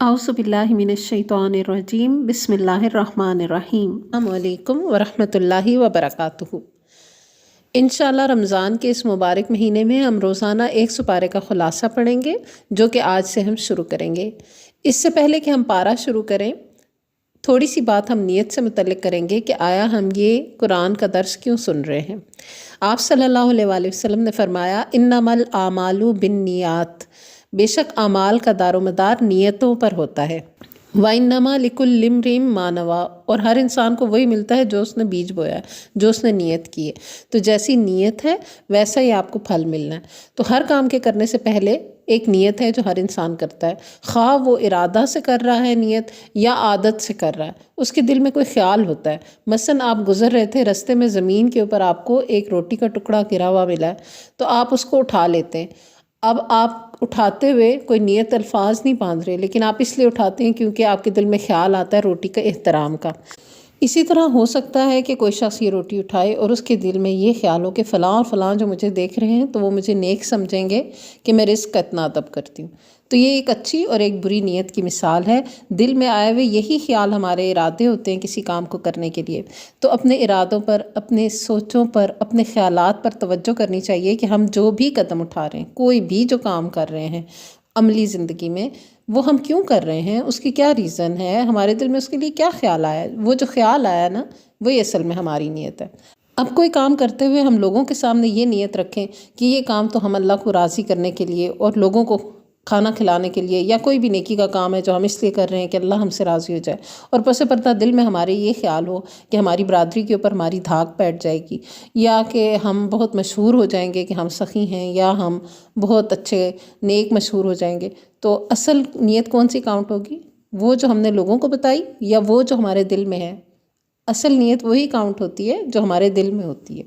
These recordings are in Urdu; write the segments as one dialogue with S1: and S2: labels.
S1: اعوذ باللہ من الشیطان الرجیم بسم اللہ الرحمن الرحیم۔ السلام علیکم ورحمۃ اللہ وبرکاتہ۔ انشاءاللہ رمضان کے اس مبارک مہینے میں ہم روزانہ ایک سپارے کا خلاصہ پڑھیں گے جو کہ آج سے ہم شروع کریں گے۔ اس سے پہلے کہ ہم پارہ شروع کریں، تھوڑی سی بات ہم نیت سے متعلق کریں گے کہ آیا ہم یہ قرآن کا درس کیوں سن رہے ہیں۔ آپ صلی اللہ علیہ وآلہ وسلم نے فرمایا انما الاعمال بالنیات، بے شک اعمال کا دار و مدار نیتوں پر ہوتا ہے۔ وَإِنَّمَا لِكُلِّ امْرِئٍ مَّا نَوَىٰ، اور ہر انسان کو وہی ملتا ہے جو اس نے بیج بویا ہے، جو اس نے نیت کی ہے۔ تو جیسی نیت ہے ویسا ہی آپ کو پھل ملنا ہے۔ تو ہر کام کے کرنے سے پہلے ایک نیت ہے جو ہر انسان کرتا ہے، خواہ وہ ارادہ سے کر رہا ہے نیت یا عادت سے کر رہا ہے۔ اس کے دل میں کوئی خیال ہوتا ہے، مثلاً آپ گزر رہے تھے، رستے میں زمین کے اوپر آپ کو ایک روٹی کا ٹکڑا گرا ہوا ملا ہے، تو آپ اس کو اٹھا لیتے ہیں۔ اب آپ اٹھاتے ہوئے کوئی نیت الفاظ نہیں باندھ رہے، لیکن آپ اس لیے اٹھاتے ہیں کیونکہ آپ کے دل میں خیال آتا ہے روٹی کا احترام کا۔ اسی طرح ہو سکتا ہے کہ کوئی شخص یہ روٹی اٹھائے اور اس کے دل میں یہ خیال ہو کہ فلاں اور فلاں جو مجھے دیکھ رہے ہیں تو وہ مجھے نیک سمجھیں گے کہ میں رزق کا اتنا ادب کرتی ہوں۔ تو یہ ایک اچھی اور ایک بری نیت کی مثال ہے۔ دل میں آئے ہوئے یہی خیال ہمارے ارادے ہوتے ہیں کسی کام کو کرنے کے لیے۔ تو اپنے ارادوں پر، اپنے سوچوں پر، اپنے خیالات پر توجہ کرنی چاہیے کہ ہم جو بھی قدم اٹھا رہے ہیں، کوئی بھی جو کام کر رہے ہیں عملی زندگی میں، وہ ہم کیوں کر رہے ہیں، اس کی کیا ریزن ہے، ہمارے دل میں اس کے لیے کیا خیال آیا ہے۔ وہ جو خیال آیا نا، وہی اصل میں ہماری نیت ہے۔ اب کوئی کام کرتے ہوئے ہم لوگوں کے سامنے یہ نیت رکھیں کہ یہ کام تو ہم اللہ کو راضی کرنے کے لیے اور لوگوں کو کھانا کھلانے کے لیے، یا کوئی بھی نیکی کا کام ہے جو ہم اس لیے کر رہے ہیں کہ اللہ ہم سے راضی ہو جائے، اور پس پردہ دل میں ہمارے یہ خیال ہو کہ ہماری برادری کے اوپر ہماری دھاک بیٹھ جائے گی، یا کہ ہم بہت مشہور ہو جائیں گے کہ ہم سخی ہیں، یا ہم بہت اچھے نیک مشہور ہو جائیں گے۔ تو اصل نیت کون سی کاؤنٹ ہوگی؟ وہ جو ہم نے لوگوں کو بتائی یا وہ جو ہمارے دل میں ہے؟ اصل نیت وہی کاؤنٹ ہوتی ہے جو ہمارے دل میں ہوتی ہے۔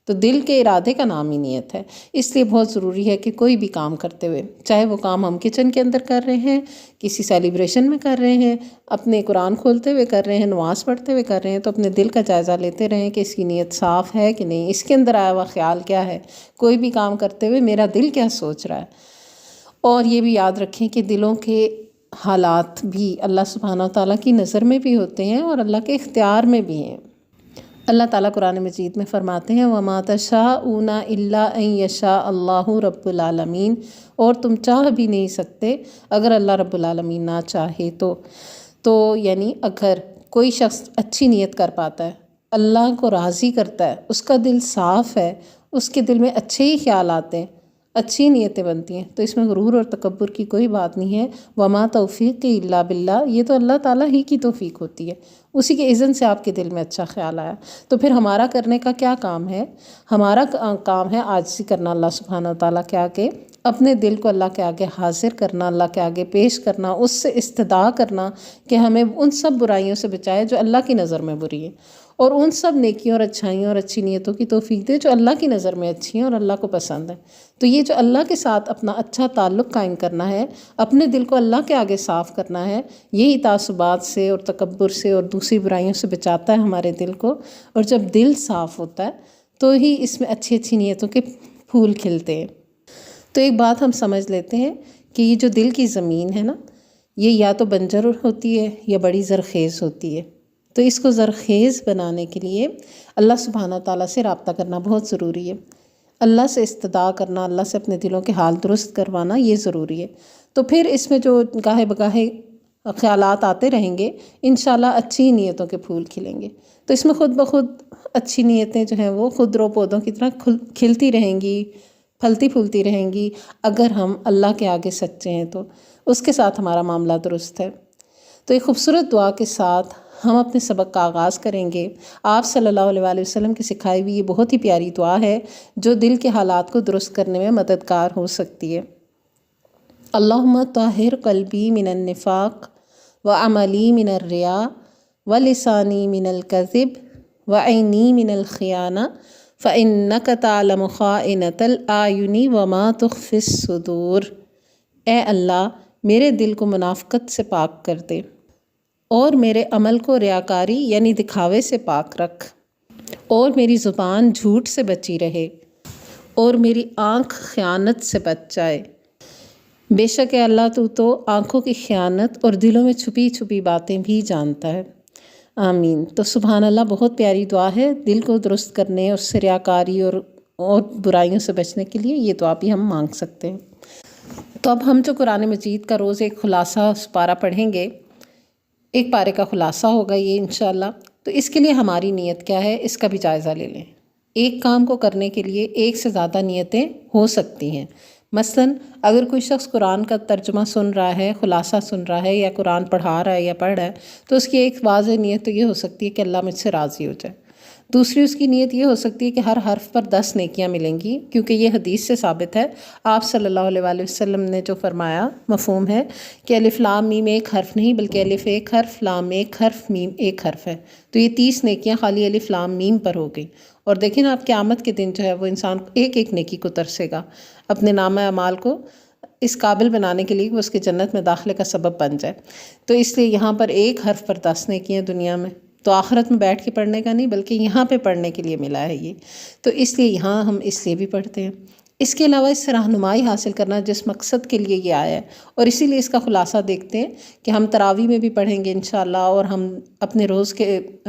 S1: تو دل کے ارادے کا نام ہی نیت ہے۔ اس لیے بہت ضروری ہے کہ کوئی بھی کام کرتے ہوئے، چاہے وہ کام ہم کچن کے اندر کر رہے ہیں، کسی سیلیبریشن میں کر رہے ہیں، اپنے قرآن کھولتے ہوئے کر رہے ہیں، نماز پڑھتے ہوئے کر رہے ہیں، تو اپنے دل کا جائزہ لیتے رہیں کہ اس کی نیت صاف ہے کہ نہیں، اس کے اندر آیا ہوا خیال کیا ہے، کوئی بھی کام کرتے ہوئے میرا دل کیا سوچ رہا ہے۔ اور یہ بھی یاد رکھیں کہ دلوں کے حالات بھی اللہ سبحانہ وتعالیٰ کی نظر میں بھی ہوتے ہیں اور اللہ کے اختیار میں بھی ہیں۔ اللہ تعالیٰ قرآن مجید میں فرماتے ہیں وَمَا تَشَاءُونَ إِلَّا أَن يَشَاءَ اللَّهُ رَبُّ العالمین، اور تم چاہ بھی نہیں سکتے اگر اللہ رب العالمین نہ چاہے تو یعنی اگر کوئی شخص اچھی نیت کر پاتا ہے، اللہ کو راضی کرتا ہے، اس کا دل صاف ہے، اس کے دل میں اچھے ہی خیال آتے ہیں، اچھی نیتیں بنتی ہیں، تو اس میں غرور اور تکبر کی کوئی بات نہیں ہے۔ وما توفیق الا باللہ، یہ تو اللہ تعالیٰ ہی کی توفیق ہوتی ہے، اسی کے اذن سے آپ کے دل میں اچھا خیال آیا۔ تو پھر ہمارا کرنے کا کیا کام ہے؟ ہمارا کام ہے عاجزی کرنا اللہ سبحانہ وتعالیٰ کے آگے، اپنے دل کو اللہ کے آگے حاضر کرنا، اللہ کے آگے پیش کرنا، اس سے استدعا کرنا کہ ہمیں ان سب برائیوں سے بچائے جو اللہ کی نظر میں بری ہیں، اور ان سب نیکیوں اور اچھائیوں اور اچھی نیتوں کی توفیق دے جو اللہ کی نظر میں اچھی ہیں اور اللہ کو پسند ہیں۔ تو یہ جو اللہ کے ساتھ اپنا اچھا تعلق قائم کرنا ہے، اپنے دل کو اللہ کے آگے صاف کرنا ہے، یہی تعصبات سے اور تکبر سے اور دوسری برائیوں سے بچاتا ہے ہمارے دل کو۔ اور جب دل صاف ہوتا ہے تو ہی اس میں اچھی اچھی نیتوں کے پھول کھلتے ہیں۔ تو ایک بات ہم سمجھ لیتے ہیں کہ یہ جو دل کی زمین ہے نا، یہ یا تو بنجر ہوتی ہے یا بڑی زرخیز ہوتی ہے۔ تو اس کو زرخیز بنانے کے لیے اللہ سبحانہ تعالیٰ سے رابطہ کرنا بہت ضروری ہے، اللہ سے استدعا کرنا، اللہ سے اپنے دلوں کے حال درست کروانا، یہ ضروری ہے۔ تو پھر اس میں جو گاہے بگاہے خیالات آتے رہیں گے، انشاءاللہ اچھی نیتوں کے پھول کھلیں گے۔ تو اس میں خود بخود اچھی نیتیں جو ہیں وہ خود رو پودوں کی طرح کھلتی رہیں گی، پھلتی پھولتی رہیں گی، اگر ہم اللہ کے آگے سچے ہیں تو اس کے ساتھ ہمارا معاملہ درست ہے۔ تو ایک خوبصورت دعا کے ساتھ ہم اپنے سبق کا آغاز کریں گے۔ آپ صلی اللہ علیہ وآلہ وسلم کی سکھائی ہوئی یہ بہت ہی پیاری دعا ہے جو دل کے حالات کو درست کرنے میں مددگار ہو سکتی ہے۔ اللہم طہر قلبی من النفاق وعملی من الریا ولسانی من الکذب وعینی من الخیانہ فإنک تعلم خائنۃ الأعین وما تخفی الصدور۔ اے اللہ، میرے دل کو منافقت سے پاک کر دے اور میرے عمل کو ریاکاری یعنی دکھاوے سے پاک رکھ، اور میری زبان جھوٹ سے بچی رہے اور میری آنکھ خیانت سے بچ جائے۔ بے شک ہے اللہ تو آنکھوں کی خیانت اور دلوں میں چھپی چھپی باتیں بھی جانتا ہے۔ آمین۔ تو سبحان اللہ بہت پیاری دعا ہے، دل کو درست کرنے اور اس سے ریاکاری اور برائیوں سے بچنے کے لیے یہ دعا بھی ہم مانگ سکتے ہیں۔ تو اب ہم جو قرآن مجید کا روز ایک خلاصہ پارہ پڑھیں گے، ایک پارے کا خلاصہ ہوگا یہ انشاءاللہ۔ تو اس کے لیے ہماری نیت کیا ہے، اس کا بھی جائزہ لے لیں۔ ایک کام کو کرنے کے لیے ایک سے زیادہ نیتیں ہو سکتی ہیں۔ مثلاً اگر کوئی شخص قرآن کا ترجمہ سن رہا ہے، خلاصہ سن رہا ہے، یا قرآن پڑھا رہا ہے یا پڑھ رہا ہے، تو اس کی ایک واضح نیت تو یہ ہو سکتی ہے کہ اللہ مجھ سے راضی ہو جائے۔ دوسری اس کی نیت یہ ہو سکتی ہے کہ ہر حرف پر 10 نیکیاں ملیں گی، کیونکہ یہ حدیث سے ثابت ہے۔ آپ صلی اللہ علیہ وآلہ وسلم نے جو فرمایا مفہوم ہے کہ الف لام میم ایک حرف نہیں، بلکہ الف ایک حرف، لام ایک حرف، میم ایک حرف ہے۔ تو یہ 30 نیکیاں خالی الف لام میم پر ہو گئی۔ اور دیکھیں نا، آپ قیامت کے دن جو ہے وہ انسان ایک ایک نیکی کو ترسے گا، اپنے نامہ اعمال کو اس قابل بنانے کے لیے کہ وہ اس کے جنت میں داخلے کا سبب بن جائے۔ تو اس لیے یہاں پر ایک حرف پر 10 نیکیاں دنیا میں، تو آخرت میں بیٹھ کے پڑھنے کا نہیں بلکہ یہاں پہ پڑھنے کے لیے ملا ہے یہ۔ تو اس لیے یہاں ہم اس لیے بھی پڑھتے ہیں۔ اس کے علاوہ اس سے رہنمائی حاصل کرنا جس مقصد کے لیے یہ آیا ہے، اور اسی لیے اس کا خلاصہ دیکھتے ہیں کہ ہم تراویح میں بھی پڑھیں گے انشاءاللہ، اور ہم اپنے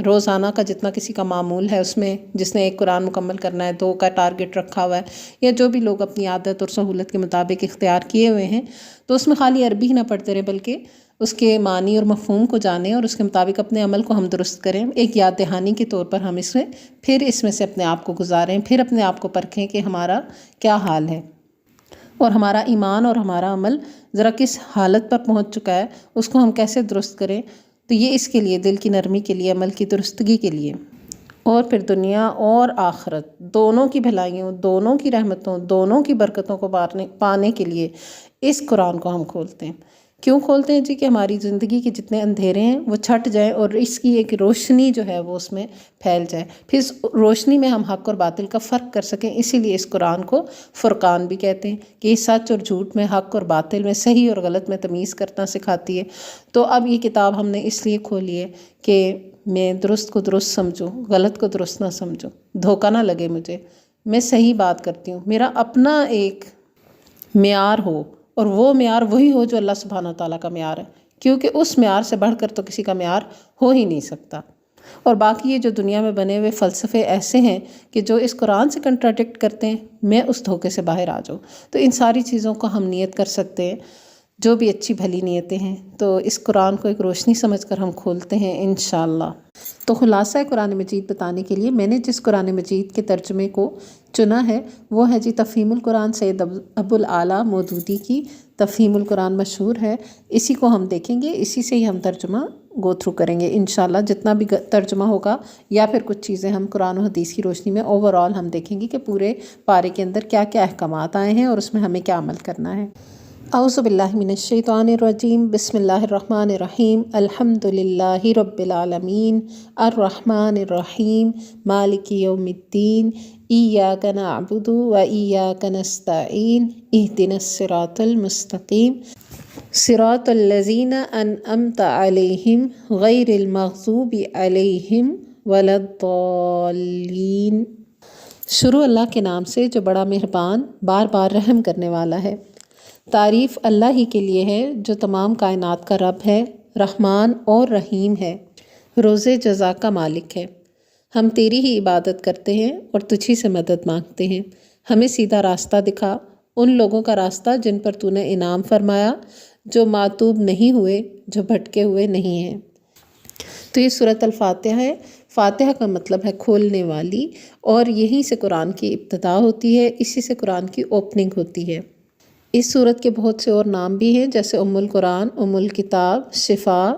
S1: روزانہ کا جتنا کسی کا معمول ہے اس میں، جس نے ایک قرآن مکمل کرنا ہے، 2 کا ٹارگٹ رکھا ہوا ہے، یا جو بھی لوگ اپنی عادت اور سہولت کے مطابق اختیار کیے ہوئے ہیں، تو اس میں خالی عربی ہی نہ پڑھتے رہے بلکہ اس کے معنی اور مفہوم کو جانیں اور اس کے مطابق اپنے عمل کو ہم درست کریں۔ ایک یاد دہانی کے طور پر ہم اس میں سے اپنے آپ کو گزاریں، پھر اپنے آپ کو پرکھیں کہ ہمارا کیا حال ہے، اور ہمارا ایمان اور ہمارا عمل ذرا کس حالت پر پہنچ چکا ہے، اس کو ہم کیسے درست کریں۔ تو یہ اس کے لیے، دل کی نرمی کے لیے، عمل کی درستگی کے لیے، اور پھر دنیا اور آخرت دونوں کی بھلائیوں، دونوں کی رحمتوں، دونوں کی برکتوں کو پانے کے لیے اس قرآن کو ہم کھولتے ہیں۔ کیوں کھولتے ہیں جی؟ کہ ہماری زندگی کے جتنے اندھیرے ہیں وہ چھٹ جائیں اور اس کی ایک روشنی جو ہے وہ اس میں پھیل جائے، پھر اس روشنی میں ہم حق اور باطل کا فرق کر سکیں۔ اسی لیے اس قرآن کو فرقان بھی کہتے ہیں کہ یہ سچ اور جھوٹ میں، حق اور باطل میں، صحیح اور غلط میں تمیز کرنا سکھاتی ہے۔ تو اب یہ کتاب ہم نے اس لیے کھولی ہے کہ میں درست کو درست سمجھوں، غلط کو درست نہ سمجھوں، دھوکہ نہ لگے مجھے، میں صحیح بات کرتی ہوں، میرا اپنا ایک معیار ہو، اور وہ معیار وہی ہو جو اللہ سبحانہ تعالیٰ کا معیار ہے، کیونکہ اس معیار سے بڑھ کر تو کسی کا معیار ہو ہی نہیں سکتا۔ اور باقی یہ جو دنیا میں بنے ہوئے فلسفے ایسے ہیں کہ جو اس قرآن سے کنٹراڈکٹ کرتے ہیں، میں اس دھوکے سے باہر آ جاؤں۔ تو ان ساری چیزوں کو ہم نیت کر سکتے ہیں، جو بھی اچھی بھلی نیتیں ہیں، تو اس قرآن کو ایک روشنی سمجھ کر ہم کھولتے ہیں انشاءاللہ۔ تو خلاصہ قرآن مجید بتانے کے لیے میں نے جس قرآن مجید کے ترجمے کو چنا ہے وہ ہے جی تفہیم القرآن، سید ابو الاعلیٰ مودودی کی تفہیم القرآن مشہور ہے۔ اسی کو ہم دیکھیں گے، اسی سے ہی ہم ترجمہ گو تھرو کریں گے انشاءاللہ۔ جتنا بھی ترجمہ ہوگا یا پھر کچھ چیزیں ہم قرآن و حدیث کی روشنی میں اوورآل ہم دیکھیں گے کہ پورے پارے کے اندر کیا کیا احکامات آئے ہیں اور اس میں ہمیں کیا عمل کرنا ہے۔ اعوذ باللہ من الشیطان الرجیم، بسم اللہ الرحمن الرحیم، الحمد للہ رب العالمین، الرحمن الرحیم، مالک یوم الدین، ایاک نعبد و ایاک نستعین، اہدنا الصراط المستقیم، صراط الذین انعمت علیہم غیر المغضوب علیہم ولا الضالین۔ شروع اللہ کے نام سے جو بڑا مہربان، بار بار رحم کرنے والا ہے۔ تعریف اللہ ہی کے لیے ہے جو تمام کائنات کا رب ہے، رحمان اور رحیم ہے، روز جزا کا مالک ہے۔ ہم تیری ہی عبادت کرتے ہیں اور تجھی سے مدد مانگتے ہیں۔ ہمیں سیدھا راستہ دکھا، ان لوگوں کا راستہ جن پر تو نے انعام فرمایا، جو معتوب نہیں ہوئے، جو بھٹکے ہوئے نہیں ہیں۔ تو یہ سورۃ الفاتحہ ہے۔ فاتحہ کا مطلب ہے کھولنے والی، اور یہیں سے قرآن کی ابتدا ہوتی ہے، اسی سے قرآن کی اوپننگ ہوتی ہے۔ اس سورت کے بہت سے اور نام بھی ہیں، جیسے ام القرآن، ام الکتاب، شفا۔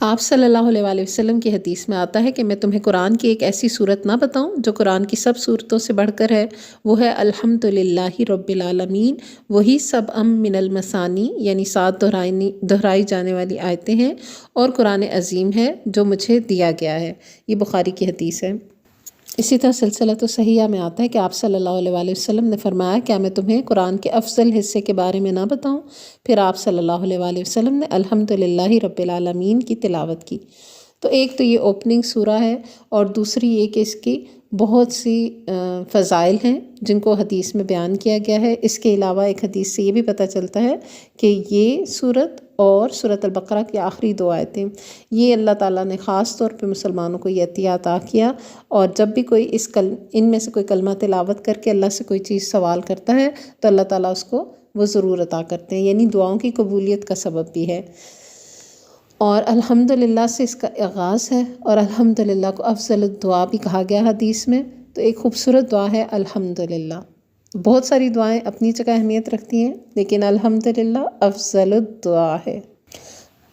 S1: آپ صلی اللہ علیہ وآلہ وسلم کی حدیث میں آتا ہے کہ میں تمہیں قرآن کی ایک ایسی سورت نہ بتاؤں جو قرآن کی سب سورتوں سے بڑھ کر ہے، وہ ہے الحمد للہ رب العالمین۔ وہی سبع من المثانی، یعنی 7 دہرائی جانے والی آیتیں ہیں، اور قرآن عظیم ہے جو مجھے دیا گیا ہے۔ یہ بخاری کی حدیث ہے۔ اسی طرح سلسلۃ صحیحہ میں آتا ہے کہ آپ صلی اللہ علیہ وآلہ وسلم نے فرمایا، کیا میں تمہیں قرآن کے افضل حصے کے بارے میں نہ بتاؤں؟ پھر آپ صلی اللہ علیہ وآلہ وسلم نے الحمد للہ رب العالمین کی تلاوت کی۔ تو ایک تو یہ اوپننگ سورہ ہے، اور دوسری یہ کہ اس کی بہت سی فضائل ہیں جن کو حدیث میں بیان کیا گیا ہے۔ اس کے علاوہ ایک حدیث سے یہ بھی پتہ چلتا ہے کہ یہ سورت اور سورۃ البقرہ کی آخری 2 آیتیں یہ اللہ تعالیٰ نے خاص طور پہ مسلمانوں کو یہ عطیہ عطا کیا، اور جب بھی کوئی ان میں سے کوئی کلمہ تلاوت کر کے اللہ سے کوئی چیز سوال کرتا ہے تو اللہ تعالیٰ اس کو وہ ضرور عطا کرتے ہیں، یعنی دعاؤں کی قبولیت کا سبب بھی ہے۔ اور الحمدللہ سے اس کا آغاز ہے، اور الحمدللہ کو افضل الدعا بھی کہا گیا حدیث میں، تو ایک خوبصورت دعا ہے الحمدللہ۔ بہت ساری دعائیں اپنی جگہ اہمیت رکھتی ہیں، لیکن الحمدللہ افضل الدعا ہے۔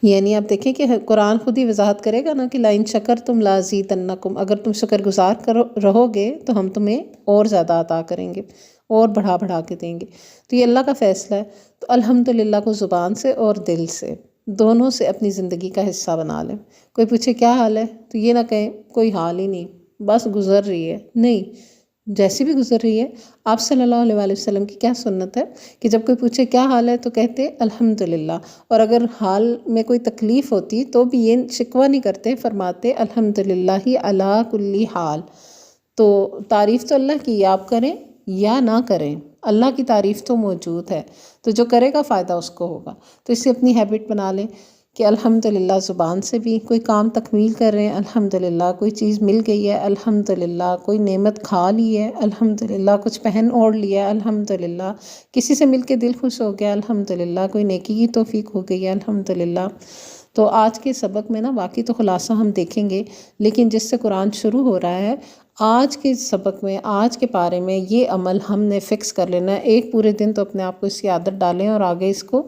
S1: یعنی آپ دیکھیں کہ قرآن خود ہی وضاحت کرے گا نا کہ لَإِن شَكَرْتُمْ لَأَزِيدَنَّكُمْ، اگر تم شکر گزار رہو گے تو ہم تمہیں اور زیادہ عطا کریں گے اور بڑھا کے دیں گے۔ تو یہ اللہ کا فیصلہ ہے، تو الحمدللہ کو زبان سے اور دل سے دونوں سے اپنی زندگی کا حصہ بنا لیں۔ کوئی پوچھے کیا حال ہے تو یہ نہ کہیں کوئی حال ہی نہیں، بس گزر رہی ہے، نہیں، جیسی بھی گزر رہی ہے۔ آپ صلی اللہ علیہ وآلہ وسلم کی کیا سنت ہے کہ جب کوئی پوچھے کیا حال ہے تو کہتے الحمدللہ، اور اگر حال میں کوئی تکلیف ہوتی تو بھی یہ شکوہ نہیں کرتے، فرماتے الحمدللہ علی کل حال۔ تو تعریف تو اللہ کی آپ کریں یا نہ کریں، اللہ کی تعریف تو موجود ہے، تو جو کرے گا فائدہ اس کو ہوگا۔ تو اسے اپنی ہیبٹ بنا لیں کہ الحمدللہ زبان سے بھی کوئی کام تکمیل کر رہے ہیں الحمدللہ، کوئی چیز مل گئی ہے الحمدللہ، کوئی نعمت کھا لی ہے الحمدللہ، کچھ پہن اوڑھ لیا ہے الحمدللہ، کسی سے مل کے دل خوش ہو گیا الحمدللہ، کوئی نیکی کی توفیق ہو گئی ہے الحمدللہ۔ تو آج کے سبق میں نا باقی تو خلاصہ ہم دیکھیں گے، لیکن جس سے قرآن شروع ہو رہا ہے آج کے سبق میں، آج کے پارے میں یہ عمل ہم نے فکس کر لینا ہے۔ ایک پورے دن تو اپنے آپ کو اس کی عادت ڈالیں اور آگے اس کو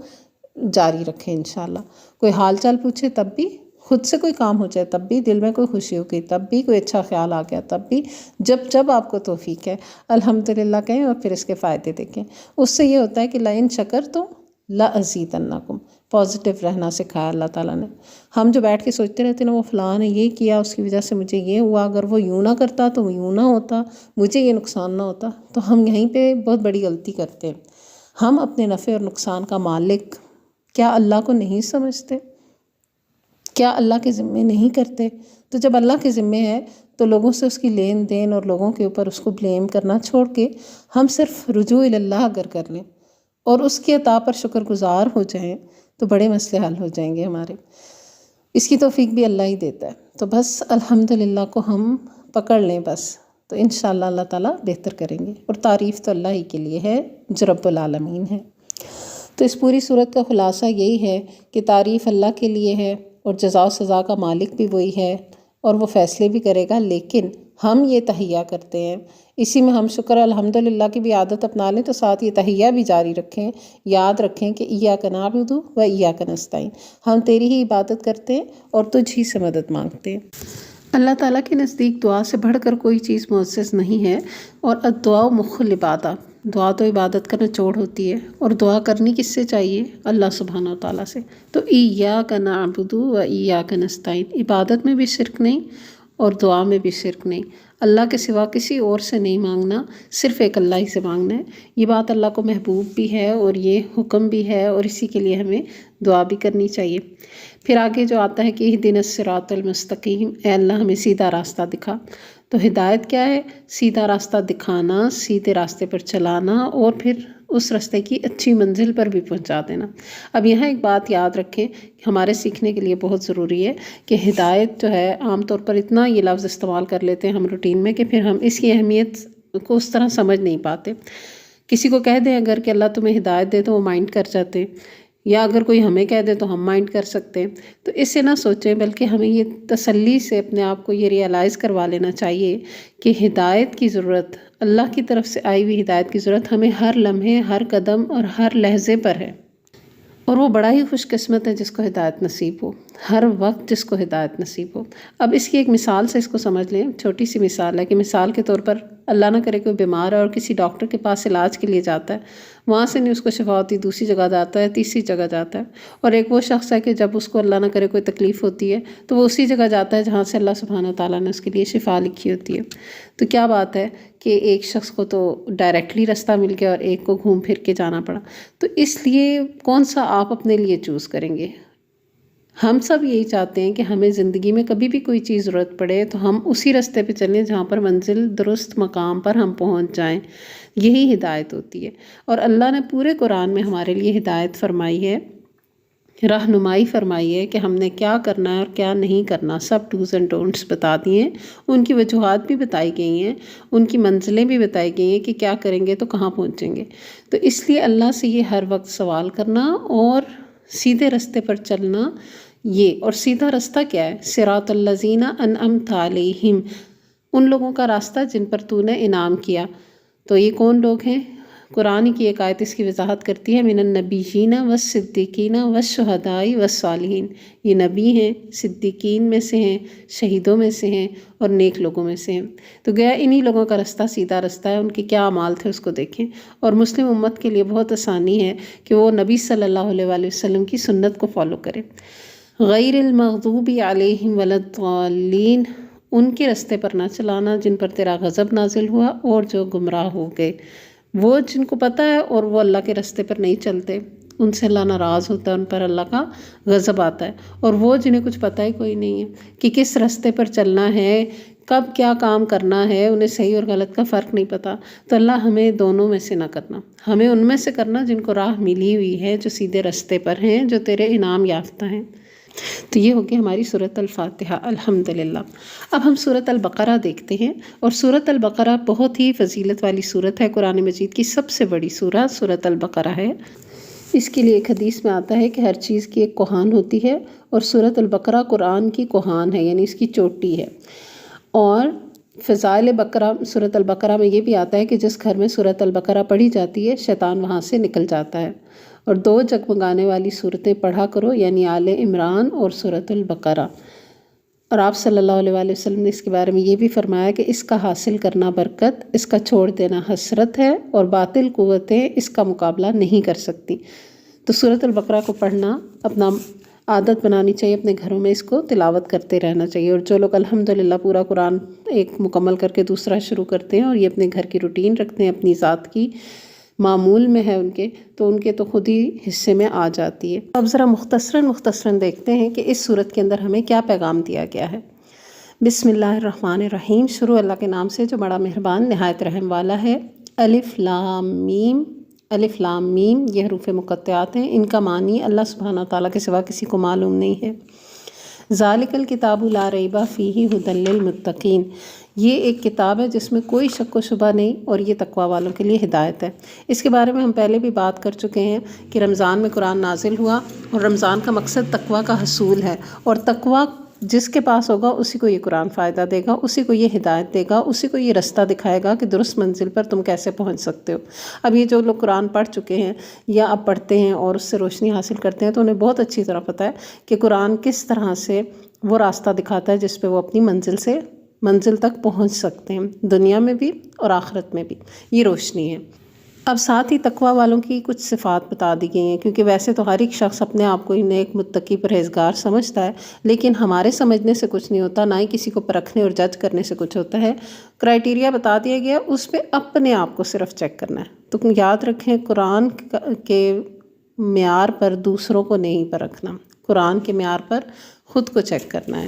S1: جاری رکھیں انشاءاللہ۔ کوئی حال چال پوچھے تب بھی، خود سے کوئی کام ہو جائے تب بھی، دل میں کوئی خوشی ہو گئی تب بھی، کوئی اچھا خیال آ گیا تب بھی، جب آپ کو توفیق ہے الحمدللہ کہیں اور پھر اس کے فائدے دیکھیں۔ اس سے یہ ہوتا ہے کہ لَإِن شَكَرْتُمْ لَأَزِيدَنَّكُمْ، پازیٹیو رہنا سکھایا اللہ تعالیٰ نے۔ ہم جو بیٹھ کے سوچتے رہتے ہیں نا وہ فلاں نے یہ کیا اس کی وجہ سے مجھے یہ ہوا، اگر وہ یوں نہ کرتا تو وہ یوں نہ ہوتا، مجھے یہ نقصان نہ ہوتا، تو ہم یہیں پہ بہت بڑی غلطی کرتے ہیں۔ ہم اپنے نفع اور نقصان کا مالک کیا اللہ کو نہیں سمجھتے؟ کیا اللہ کے ذمے نہیں کرتے؟ تو جب اللہ کے ذمے ہے تو لوگوں سے اس کی لین دین اور لوگوں کے اوپر اس کو بلیم کرنا چھوڑ کے ہم صرف رجوع اللہ اگر کر لیں اور اس کی عطا پر شکر گزار ہو جائیں تو بڑے مسئلے حل ہو جائیں گے ہمارے۔ اس کی توفیق بھی اللہ ہی دیتا ہے، تو بس الحمدللہ کو ہم پکڑ لیں بس، تو انشاءاللہ اللہ تعالیٰ بہتر کریں گے، اور تعریف تو اللہ ہی کے لیے ہے جو رب العالمین ہے۔ تو اس پوری صورت کا خلاصہ یہی ہے کہ تعریف اللہ کے لیے ہے، اور جزا و سزا کا مالک بھی وہی ہے، اور وہ فیصلے بھی کرے گا، لیکن ہم یہ تہیہ کرتے ہیں، اسی میں ہم شکر الحمدللہ کی بھی عادت اپنا لیں، تو ساتھ یہ تہیہ بھی جاری رکھیں، یاد رکھیں کہ ایاک نعبد و ایاک نستعین، ہم تیری ہی عبادت کرتے ہیں اور تجھ ہی سے مدد مانگتے ہیں۔ اللہ تعالیٰ کے نزدیک دعا سے بڑھ کر کوئی چیز معزز نہیں ہے، اور الدعاء مخ العبادہ، دعا تو عبادت کا نچوڑ ہوتی ہے، اور دعا کرنی کس سے چاہیے؟ اللہ سبحانہ وتعالیٰ سے۔ تو ایاک نعبد و ایاک نستعین، عبادت میں بھی شرک نہیں اور دعا میں بھی شرک نہیں، اللہ کے سوا کسی اور سے نہیں مانگنا، صرف ایک اللہ ہی سے مانگنا ہے۔ یہ بات اللہ کو محبوب بھی ہے اور یہ حکم بھی ہے، اور اسی کے لیے ہمیں دعا بھی کرنی چاہیے۔ پھر آگے جو آتا ہے کہ اہدنا الصراط المستقیم، اے اللہ ہمیں سیدھا راستہ دکھا۔ تو ہدایت کیا ہے؟ سیدھا راستہ دکھانا، سیدھے راستے پر چلانا، اور پھر اس راستے کی اچھی منزل پر بھی پہنچا دینا۔ اب یہاں ایک بات یاد رکھیں، ہمارے سیکھنے کے لیے بہت ضروری ہے کہ ہدایت جو ہے عام طور پر اتنا یہ لفظ استعمال کر لیتے ہیں ہم روٹین میں کہ پھر ہم اس کی اہمیت کو اس طرح سمجھ نہیں پاتے۔ کسی کو کہہ دیں اگر کہ اللہ تمہیں ہدایت دے تو وہ مائنڈ کر جاتے، یا اگر کوئی ہمیں کہہ دے تو ہم مائنڈ کر سکتے ہیں۔ تو اس سے نہ سوچیں، بلکہ ہمیں یہ تسلی سے اپنے آپ کو یہ ریئلائز کروا لینا چاہیے کہ ہدایت کی ضرورت، اللہ کی طرف سے آئی ہوئی ہدایت کی ضرورت ہمیں ہر لمحے، ہر قدم اور ہر لحظے پر ہے، اور وہ بڑا ہی خوش قسمت ہے جس کو ہدایت نصیب ہو، ہر وقت جس کو ہدایت نصیب ہو۔ اب اس کی ایک مثال سے اس کو سمجھ لیں، چھوٹی سی مثال ہے کہ مثال کے طور پر اللہ نہ کرے کوئی بیمار ہے اور کسی ڈاکٹر کے پاس علاج کے لیے جاتا ہے، وہاں سے نہیں اس کو شفا ہوتی، دوسری جگہ جاتا ہے، تیسری جگہ جاتا ہے، اور ایک وہ شخص ہے کہ جب اس کو اللہ نہ کرے کوئی تکلیف ہوتی ہے تو وہ اسی جگہ جاتا ہے جہاں سے اللہ سبحانہ تعالیٰ نے اس کے لیے شفا لکھی ہوتی ہے۔ تو کیا بات ہے کہ ایک شخص کو تو ڈائریکٹلی راستہ مل گیا اور ایک کو گھوم پھر کے جانا پڑا۔ تو اس لیے کون سا آپ اپنے لیے چوز کریں گے؟ ہم سب یہی چاہتے ہیں کہ ہمیں زندگی میں کبھی بھی کوئی چیز ضرورت پڑے تو ہم اسی راستے پہ چلیں جہاں پر منزل درست مقام پر ہم پہنچ جائیں، یہی ہدایت ہوتی ہے۔ اور اللہ نے پورے قرآن میں ہمارے لیے ہدایت فرمائی ہے، رہنمائی فرمائی ہے کہ ہم نے کیا کرنا ہے اور کیا نہیں کرنا، سب ڈوز اینڈ ڈونٹس بتا دیے ہیں، ان کی وجوہات بھی بتائی گئی ہیں، ان کی منزلیں بھی بتائی گئی ہیں کہ کیا کریں گے تو کہاں پہنچیں گے۔ تو اس لیے اللہ سے یہ ہر وقت سوال کرنا اور سیدھے راستے پر چلنا، یہ اور سیدھا راستہ کیا ہے؟ صراط الذین انعمت علیہم، ان لوگوں کا راستہ جن پر تو نے انعام کیا۔ تو یہ کون لوگ ہیں؟ قرآن کی ایک آیت اس کی وضاحت کرتی ہے، من النبیین والصدیقین والشہداء والصالحین، یہ نبی ہیں، صدیقین میں سے ہیں، شہیدوں میں سے ہیں اور نیک لوگوں میں سے ہیں۔ تو گیا انہی لوگوں کا راستہ سیدھا راستہ ہے، ان کے کیا اعمال تھے اس کو دیکھیں۔ اور مسلم امت کے لیے بہت آسانی ہے کہ وہ نبی صلی اللہ علیہ وآلہ وسلم کی سنت کو فالو کرے۔ غیر المغضوب علیہم ولا الضالین، ان کے راستے پر نہ چلانا جن پر تیرا غضب نازل ہوا اور جو گمراہ ہو گئے۔ وہ جن کو پتہ ہے اور وہ اللہ کے راستے پر نہیں چلتے، ان سے اللہ ناراض ہوتا ہے، ان پر اللہ کا غضب آتا ہے۔ اور وہ جنہیں کچھ پتہ ہی کوئی نہیں ہے کہ کس راستے پر چلنا ہے، کب کیا کام کرنا ہے، انہیں صحیح اور غلط کا فرق نہیں پتہ، تو اللہ ہمیں دونوں میں سے نہ کرنا، ہمیں ان میں سے کرنا جن کو راہ ملی ہوئی ہے، جو سیدھے راستے پر ہیں، جو تیرے انعام یافتہ ہیں۔ تو یہ ہوگی ہماری سورۃ الفاتحہ، الحمدللہ۔ اب ہم سورۃ البقرہ دیکھتے ہیں، اور سورۃ البقرہ بہت ہی فضیلت والی سورت ہے، قرآن مجید کی سب سے بڑی سورت سورۃ البقرہ ہے۔ اس کے لیے ایک حدیث میں آتا ہے کہ ہر چیز کی ایک کوہان ہوتی ہے، اور سورۃ البقرہ قرآن کی کوہان ہے، یعنی اس کی چوٹی ہے۔ اور فضائل بقرہ، سورۃ البقرہ میں یہ بھی آتا ہے کہ جس گھر میں سورۃ البقرہ پڑھی جاتی ہے شیطان وہاں سے نکل جاتا ہے۔ اور 2 جگمگانے والی صورتیں پڑھا کرو، یعنی آل عمران اور سورۃ البقرہ۔ اور آپ صلی اللہ علیہ وآلہ وسلم نے اس کے بارے میں یہ بھی فرمایا کہ اس کا حاصل کرنا برکت، اس کا چھوڑ دینا حسرت ہے، اور باطل قوتیں اس کا مقابلہ نہیں کر سکتی۔ تو سورۃ البقرہ کو پڑھنا اپنا عادت بنانی چاہیے، اپنے گھروں میں اس کو تلاوت کرتے رہنا چاہیے۔ اور جو لوگ الحمدللہ پورا قرآن ایک مکمل کر کے دوسرا شروع کرتے ہیں اور یہ اپنے گھر کی روٹین رکھتے ہیں، اپنی ذات کی معمول میں ہے ان کے، تو ان کے تو خود ہی حصے میں آ جاتی ہے۔ اب ذرا مختصراً دیکھتے ہیں کہ اس سورت کے اندر ہمیں کیا پیغام دیا گیا ہے۔ بسم اللہ الرحمن الرحیم، شروع اللہ کے نام سے جو بڑا مہربان نہایت رحم والا ہے۔ الف لام میم، الف لام میم یہ حروف مقطعات ہیں، ان کا معنی اللہ سبحانہ تعالیٰ کے سوا کسی کو معلوم نہیں ہے۔ ذالک الکتاب لا ریب فیہ ھدی للمتقین، یہ ایک کتاب ہے جس میں کوئی شک و شبہ نہیں، اور یہ تقوی والوں کے لیے ہدایت ہے۔ اس کے بارے میں ہم پہلے بھی بات کر چکے ہیں کہ رمضان میں قرآن نازل ہوا، اور رمضان کا مقصد تقوی کا حصول ہے، اور تقوی جس کے پاس ہوگا اسی کو یہ قرآن فائدہ دے گا، اسی کو یہ ہدایت دے گا، اسی کو یہ رستہ دکھائے گا کہ درست منزل پر تم کیسے پہنچ سکتے ہو۔ اب یہ جو لوگ قرآن پڑھ چکے ہیں یا اب پڑھتے ہیں اور اس سے روشنی حاصل کرتے ہیں، تو انہیں بہت اچھی طرح پتہ ہے کہ قرآن کس طرح سے وہ راستہ دکھاتا ہے جس پہ وہ اپنی منزل تک پہنچ سکتے ہیں، دنیا میں بھی اور آخرت میں بھی، یہ روشنی ہے۔ اب ساتھ ہی تقوی والوں کی کچھ صفات بتا دی گئی ہیں، کیونکہ ویسے تو ہر ایک شخص اپنے آپ کو نیک متقی پرہیزگار سمجھتا ہے، لیکن ہمارے سمجھنے سے کچھ نہیں ہوتا، نہ ہی کسی کو پرکھنے اور جج کرنے سے کچھ ہوتا ہے۔ کرائیٹیریا بتا دیا گیا، اس پہ اپنے آپ کو صرف چیک کرنا ہے۔ تو یاد رکھیں، قرآن کے معیار پر دوسروں کو نہیں پرکھنا، قرآن کے معیار پر خود کو چیک کرنا ہے۔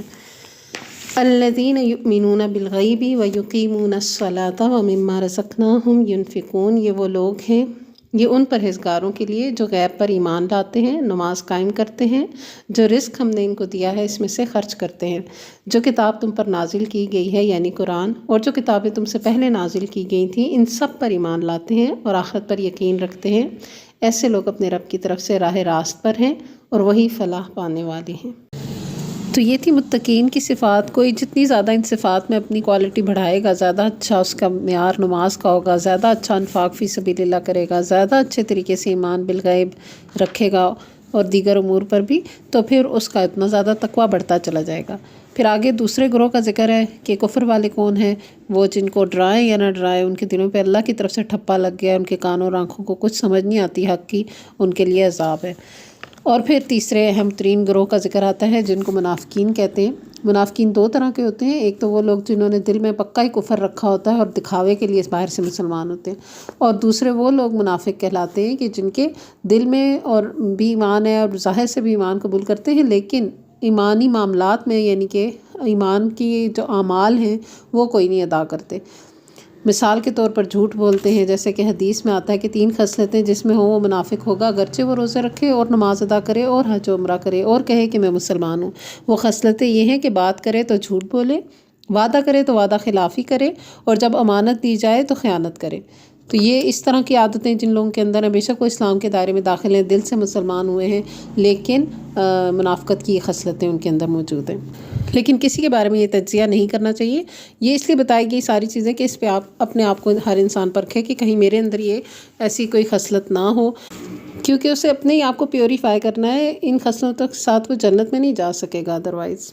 S1: الذین یؤمنون بالغیب ویقیمون الصلاۃ ومما رزقناہم ینفقون، یہ وہ لوگ ہیں، یہ ان پرہیزگاروں کے لیے جو غیب پر ایمان لاتے ہیں، نماز قائم کرتے ہیں، جو رزق ہم نے ان کو دیا ہے اس میں سے خرچ کرتے ہیں۔ جو کتاب تم پر نازل کی گئی ہے یعنی قرآن، اور جو کتابیں تم سے پہلے نازل کی گئی تھیں، ان سب پر ایمان لاتے ہیں اور آخرت پر یقین رکھتے ہیں، ایسے لوگ اپنے رب کی طرف سے راہ راست پر ہیں اور وہی فلاح پانے والے ہیں۔ تو یہ تھی متقین کی صفات۔ کوئی جتنی زیادہ ان صفات میں اپنی کوالٹی بڑھائے گا، زیادہ اچھا اس کا معیار نماز کا ہوگا، زیادہ اچھا انفاق فی سبیل اللہ کرے گا، زیادہ اچھے طریقے سے ایمان بالغیب رکھے گا اور دیگر امور پر بھی، تو پھر اس کا اتنا زیادہ تقویٰ بڑھتا چلا جائے گا۔ پھر آگے دوسرے گروہ کا ذکر ہے کہ کفر والے کون ہیں، وہ جن کو ڈرائیں یا نہ ڈرائیں، ان کے دلوں پہ اللہ کی طرف سے ٹھپا لگ گیا، ان کے کانوں اور آنکھوں کو کچھ سمجھ نہیں آتی حق کی، ان کے لیے عذاب ہے۔ اور پھر تیسرے اہم ترین گروہ کا ذکر آتا ہے جن کو منافقین کہتے ہیں۔ منافقین 2 طرح کے ہوتے ہیں، ایک تو وہ لوگ جنہوں نے دل میں پکا ہی کفر رکھا ہوتا ہے اور دکھاوے کے لیے باہر سے مسلمان ہوتے ہیں، اور دوسرے وہ لوگ منافق کہلاتے ہیں کہ جن کے دل میں اور بھی ایمان ہے اور ظاہر سے بھی ایمان قبول کرتے ہیں، لیکن ایمانی معاملات میں یعنی کہ ایمان کی جو اعمال ہیں وہ کوئی نہیں ادا کرتے۔ مثال کے طور پر جھوٹ بولتے ہیں، جیسے کہ حدیث میں آتا ہے کہ 3 خصلتیں جس میں ہوں وہ منافق ہوگا، اگرچہ وہ روزے رکھے اور نماز ادا کرے اور حج و عمرہ کرے اور کہے کہ میں مسلمان ہوں۔ وہ خصلتیں یہ ہیں کہ بات کرے تو جھوٹ بولے، وعدہ کرے تو وعدہ خلافی کرے، اور جب امانت دی جائے تو خیانت کرے۔ تو یہ اس طرح کی عادتیں جن لوگوں کے اندر ہیں، بے شک وہ اسلام کے دائرے میں داخل ہیں، دل سے مسلمان ہوئے ہیں، لیکن منافقت کی یہ خصلتیں ان کے اندر موجود ہیں۔ لیکن کسی کے بارے میں یہ تجزیہ نہیں کرنا چاہیے۔ یہ اس لیے بتائی گئی ساری چیزیں کہ اس پہ آپ اپنے آپ کو ہر انسان پرکھے کہ کہیں میرے اندر یہ ایسی کوئی خصلت نہ ہو، کیونکہ اسے اپنے ہی آپ کو پیوریفائی کرنا ہے۔ ان خصلتوں کے ساتھ وہ جنت میں نہیں جا سکے گا ادروائز۔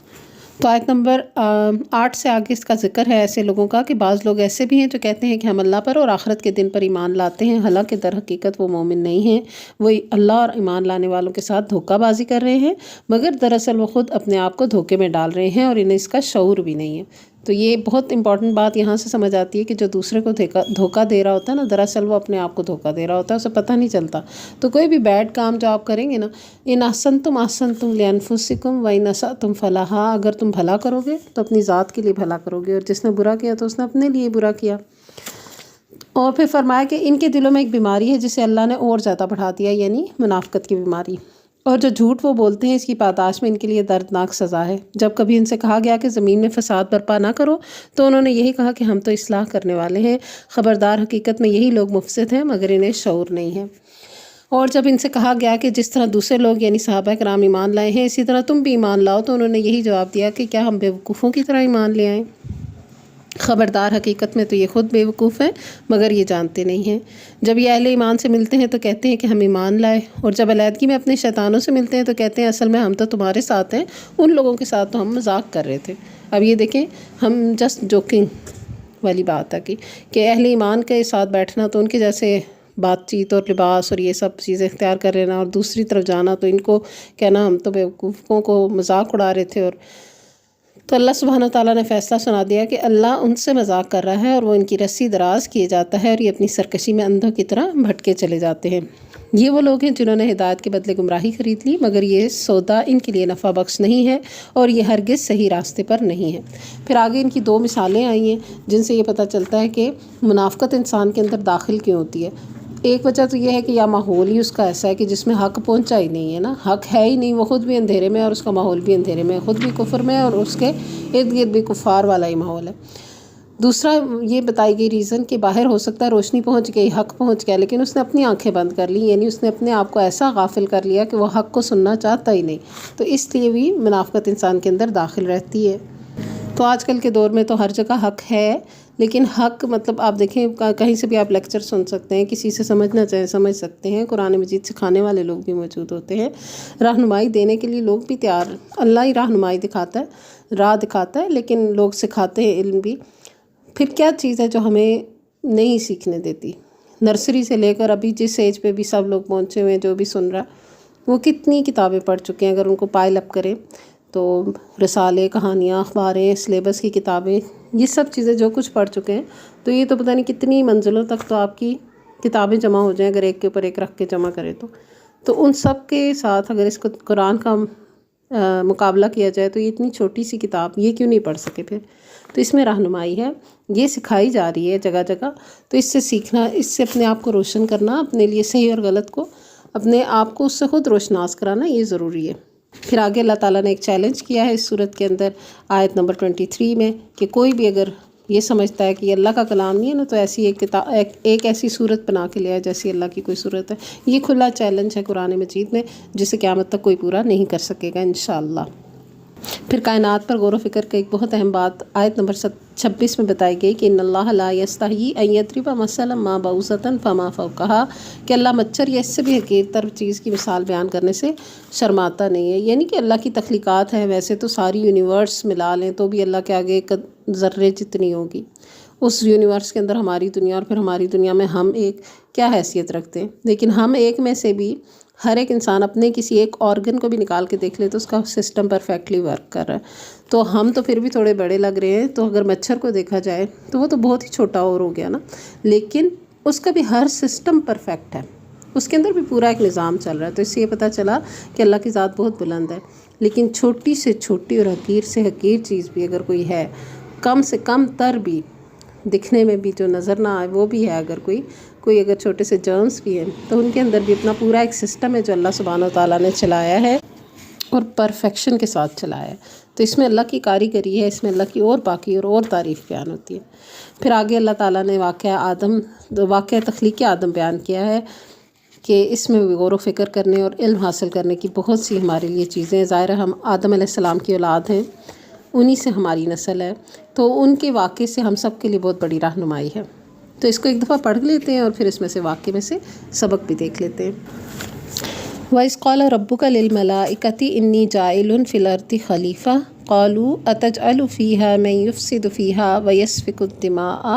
S1: تو آیت نمبر 8 سے آگے اس کا ذکر ہے ایسے لوگوں کا کہ بعض لوگ ایسے بھی ہیں جو کہتے ہیں کہ ہم اللہ پر اور آخرت کے دن پر ایمان لاتے ہیں، حالانکہ در حقیقت وہ مومن نہیں ہیں، وہ اللہ اور ایمان لانے والوں کے ساتھ دھوکہ بازی کر رہے ہیں، مگر دراصل وہ خود اپنے آپ کو دھوکے میں ڈال رہے ہیں اور انہیں اس کا شعور بھی نہیں ہے۔ تو یہ بہت امپورٹنٹ بات یہاں سے سمجھ آتی ہے کہ جو دوسرے کو دھوکہ دے رہا ہوتا ہے نا، دراصل وہ اپنے آپ کو دھوکہ دے رہا ہوتا ہے، اسے پتہ نہیں چلتا۔ تو کوئی بھی بیڈ کام جو آپ کریں گے نا، ان احسنتم احسنتم لانفسکم وان اسأتم فلہا، اگر تم بھلا کرو گے تو اپنی ذات کے لیے بھلا کرو گے، اور جس نے برا کیا تو اس نے اپنے لیے برا کیا۔ اور پھر فرمایا کہ ان کے دلوں میں ایک بیماری ہے جسے اللہ نے اور زیادہ بڑھا دیا، یعنی منافقت کی بیماری، اور جو جھوٹ وہ بولتے ہیں اس کی پاداش میں ان کے لیے دردناک سزا ہے۔ جب کبھی ان سے کہا گیا کہ زمین میں فساد برپا نہ کرو تو انہوں نے یہی کہا کہ ہم تو اصلاح کرنے والے ہیں، خبردار حقیقت میں یہی لوگ مفسد ہیں مگر انہیں شعور نہیں ہے۔ اور جب ان سے کہا گیا کہ جس طرح دوسرے لوگ یعنی صحابہ کرام ایمان لائے ہیں اسی طرح تم بھی ایمان لاؤ، تو انہوں نے یہی جواب دیا کہ کیا ہم بیوقوفوں کی طرح ایمان لے آئیں؟ خبردار حقیقت میں تو یہ خود بیوقوف ہیں مگر یہ جانتے نہیں ہیں۔ جب یہ اہل ایمان سے ملتے ہیں تو کہتے ہیں کہ ہم ایمان لائے، اور جب علیحدگی میں اپنے شیطانوں سے ملتے ہیں تو کہتے ہیں اصل میں ہم تو تمہارے ساتھ ہیں، ان لوگوں کے ساتھ تو ہم مذاق کر رہے تھے۔ اب یہ دیکھیں، ہم جسٹ جوکنگ والی بات ہے کہ اہل ایمان کے ساتھ بیٹھنا تو ان کے جیسے بات چیت اور لباس اور یہ سب چیزیں اختیار کر لینا، اور دوسری طرف جانا تو ان کو کہنا ہم تو بیوقوفوں کو مذاق اڑا رہے تھے۔ اور تو اللہ سبحانہ تعالیٰ نے فیصلہ سنا دیا کہ اللہ ان سے مذاق کر رہا ہے اور وہ ان کی رسی دراز کیے جاتا ہے، اور یہ اپنی سرکشی میں اندھوں کی طرح بھٹکے چلے جاتے ہیں۔ یہ وہ لوگ ہیں جنہوں نے ہدایت کے بدلے گمراہی خرید لی، مگر یہ سودا ان کے لیے نفع بخش نہیں ہے اور یہ ہرگز صحیح راستے پر نہیں ہے۔ پھر آگے ان کی 2 مثالیں آئی ہیں جن سے یہ پتہ چلتا ہے کہ منافقت انسان کے اندر داخل کیوں ہوتی ہے۔ ایک وجہ تو یہ ہے کہ یا ماحول ہی اس کا ایسا ہے کہ جس میں حق پہنچا ہی نہیں ہے نا، حق ہے ہی نہیں، وہ خود بھی اندھیرے میں اور اس کا ماحول بھی اندھیرے میں، خود بھی کفر میں اور اس کے ارد گرد بھی کفار والا ہی ماحول ہے۔ دوسرا یہ بتائی گئی ریزن کہ باہر ہو سکتا ہے روشنی پہنچ گئی، حق پہنچ گیا، لیکن اس نے اپنی آنکھیں بند کر لی، یعنی اس نے اپنے آپ کو ایسا غافل کر لیا کہ وہ حق کو سننا چاہتا ہی نہیں، تو اس لیے بھی منافقت انسان کے اندر داخل رہتی ہے۔ تو آج کل کے دور میں تو ہر جگہ حق ہے، لیکن حق مطلب آپ دیکھیں کہیں سے بھی آپ لیکچر سن سکتے ہیں، کسی سے سمجھنا چاہیں سمجھ سکتے ہیں، قرآن مجید سکھانے والے لوگ بھی موجود ہوتے ہیں، رہنمائی دینے کے لیے لوگ بھی تیار، اللہ ہی رہنمائی دکھاتا ہے، راہ دکھاتا ہے، لیکن لوگ سکھاتے ہیں علم بھی۔ پھر کیا چیز ہے جو ہمیں نہیں سیکھنے دیتی؟ نرسری سے لے کر ابھی جس ایج پہ بھی سب لوگ پہنچے ہوئے ہیں، جو بھی سن رہا وہ کتنی کتابیں پڑھ چکے ہیں، اگر ان کو پائل اپ کریں تو رسالے، کہانیاں، اخباریں، سلیبس کی کتابیں، یہ سب چیزیں جو کچھ پڑھ چکے ہیں، تو یہ تو پتہ نہیں کتنی منزلوں تک تو آپ کی کتابیں جمع ہو جائیں اگر ایک کے اوپر ایک رکھ کے جمع کریں تو ان سب کے ساتھ اگر اس کو قرآن کا مقابلہ کیا جائے تو یہ اتنی چھوٹی سی کتاب یہ کیوں نہیں پڑھ سکے پھر؟ تو اس میں رہنمائی ہے، یہ سکھائی جا رہی ہے جگہ جگہ، تو اس سے سیکھنا، اس سے اپنے آپ کو روشن کرنا، اپنے لیے صحیح اور غلط کو اپنے آپ کو اس سے خود روشناس کرانا یہ ضروری ہے۔ پھر آگے اللہ تعالیٰ نے ایک چیلنج کیا ہے اس صورت کے اندر آیت نمبر 23 میں کہ کوئی بھی اگر یہ سمجھتا ہے کہ یہ اللہ کا کلام نہیں ہے نا تو ایسی ایک ایسی صورت بنا کے لے آئے جیسی اللہ کی کوئی صورت ہے۔ یہ کھلا چیلنج ہے قرآن مجید میں جسے قیامت تک کوئی پورا نہیں کر سکے گا انشاءاللہ۔ پھر کائنات پر غور و فکر کا ایک بہت اہم بات آیت نمبر 26 میں بتائی گئی کہ ان اللہ لا یستحیی ان یضرب مثلا ما بعوضۃ فما فوقہا، کہ اللہ مچھر یا اس سے بھی حقیر تر چیز کی مثال بیان کرنے سے شرماتا نہیں ہے، یعنی کہ اللہ کی تخلیقات ہیں، ویسے تو ساری یونیورس ملا لیں تو بھی اللہ کے آگے ایک ذرے جتنی ہوگی، اس یونیورس کے اندر ہماری دنیا اور پھر ہماری دنیا میں ہم ایک کیا حیثیت رکھتے ہیں، لیکن ہم ایک میں سے بھی ہر ایک انسان اپنے کسی ایک آرگن کو بھی نکال کے دیکھ لے تو اس کا سسٹم پرفیکٹلی ورک کر رہا ہے، تو ہم تو پھر بھی تھوڑے بڑے لگ رہے ہیں، تو اگر مچھر کو دیکھا جائے تو وہ تو بہت ہی چھوٹا اور ہو گیا نا، لیکن اس کا بھی ہر سسٹم پرفیکٹ ہے، اس کے اندر بھی پورا ایک نظام چل رہا ہے، تو اس سے یہ پتہ چلا کہ اللہ کی ذات بہت بلند ہے۔ لیکن چھوٹی سے چھوٹی اور حقیر سے حقیر چیز بھی اگر کوئی ہے، کم سے کم تر بھی، دکھنے میں بھی جو نظر نہ آئے وہ بھی ہے، اگر کوئی اگر چھوٹے سے جرمز بھی ہیں تو ان کے اندر بھی اپنا پورا ایک سسٹم ہے جو اللہ سبحانہ و تعالیٰ نے چلایا ہے اور پرفیکشن کے ساتھ چلایا ہے۔ تو اس میں اللہ کی کاریگری ہے، اس میں اللہ کی اور باقی اور تعریف بیان ہوتی ہے۔ پھر آگے اللہ تعالیٰ نے واقعہ تخلیق آدم بیان کیا ہے کہ اس میں غور و فکر کرنے اور علم حاصل کرنے کی بہت سی ہمارے لیے چیزیں، ظاہر ہم آدم علیہ السلام کی اولاد ہیں، انہی سے ہماری نسل ہے، تو ان کے واقعے سے ہم سب کے لیے بہت بڑی رہنمائی ہے۔ تو اس کو ایک دفعہ پڑھ لیتے ہیں اور پھر اس میں سے واقعے میں سے سبق بھی دیکھ لیتے ہیں۔ وَإِذْ قَالَ رَبُّكَ لِلْمَلَائِكَةِ إِنِّي جَاعِلٌ فِي الْأَرْضِ خَلِيفَةً قَالُوا أَتَجْعَلُ فِيهَا مَن يُفْسِدُ فِيهَا وَيَسْفِكُ الدِّمَاءَ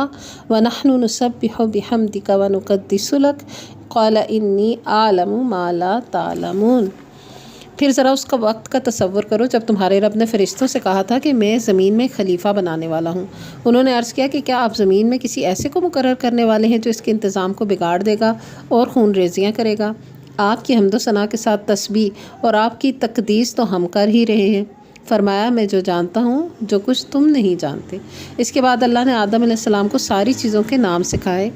S1: وَنَحْنُ نُسَبِّحُ بِحَمْدِكَ وَنُقَدِّسُ لَكَ قَالَ إِنِّي أَعْلَمُ مَا لَا تَعْلَمُونَ۔ پھر ذرا اس کا وقت کا تصور کرو جب تمہارے رب نے فرشتوں سے کہا تھا کہ میں زمین میں خلیفہ بنانے والا ہوں۔ انہوں نے عرض کیا کہ کیا آپ زمین میں کسی ایسے کو مقرر کرنے والے ہیں جو اس کے انتظام کو بگاڑ دے گا اور خون ریزیاں کرے گا؟ آپ کی حمد و ثنا کے ساتھ تسبیح اور آپ کی تقدیس تو ہم کر ہی رہے ہیں۔ فرمایا میں جو جانتا ہوں جو کچھ تم نہیں جانتے۔ اس کے بعد اللہ نے آدم علیہ السلام کو ساری چیزوں کے نام سکھائے،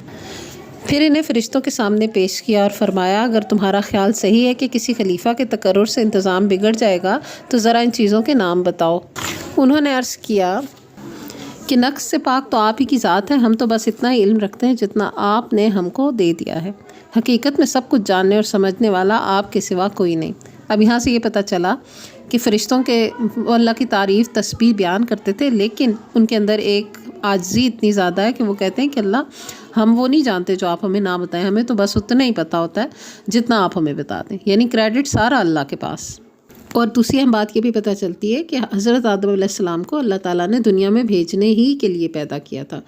S1: پھر انہیں فرشتوں کے سامنے پیش کیا اور فرمایا اگر تمہارا خیال صحیح ہے کہ کسی خلیفہ کے تقرر سے انتظام بگڑ جائے گا تو ذرا ان چیزوں کے نام بتاؤ۔ انہوں نے عرض کیا کہ نقص سے پاک تو آپ ہی کی ذات ہے، ہم تو بس اتنا ہی علم رکھتے ہیں جتنا آپ نے ہم کو دے دیا ہے، حقیقت میں سب کچھ جاننے اور سمجھنے والا آپ کے سوا کوئی نہیں۔ اب یہاں سے یہ پتہ چلا کہ فرشتوں کے اللہ کی تعریف تسبیح بیان کرتے تھے، لیکن ان کے اندر ایک عاجزی اتنی زیادہ ہے کہ وہ کہتے ہیں کہ اللہ ہم وہ نہیں جانتے جو آپ ہمیں نہ بتائیں، ہمیں تو بس اتنا ہی پتہ ہوتا ہے جتنا آپ ہمیں بتا دیں، یعنی کریڈٹ سارا اللہ کے پاس۔ اور دوسری ہم بات یہ بھی پتہ چلتی ہے کہ حضرت آدم علیہ السلام کو اللہ تعالیٰ نے دنیا میں بھیجنے ہی کے لیے پیدا کیا تھا۔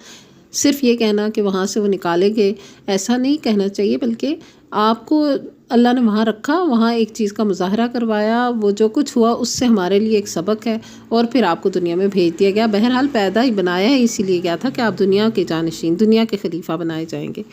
S1: صرف یہ کہنا کہ وہاں سے وہ نکالے گئے ایسا نہیں کہنا چاہیے، بلکہ آپ کو اللہ نے وہاں رکھا، وہاں ایک چیز کا مظاہرہ کروایا، وہ جو کچھ ہوا اس سے ہمارے لیے ایک سبق ہے، اور پھر آپ کو دنیا میں بھیج دیا گیا۔ بہرحال پیدا ہی بنایا ہے اسی لیے گیا تھا کہ آپ دنیا کے جانشین، دنیا کے خلیفہ بنائے جائیں گے۔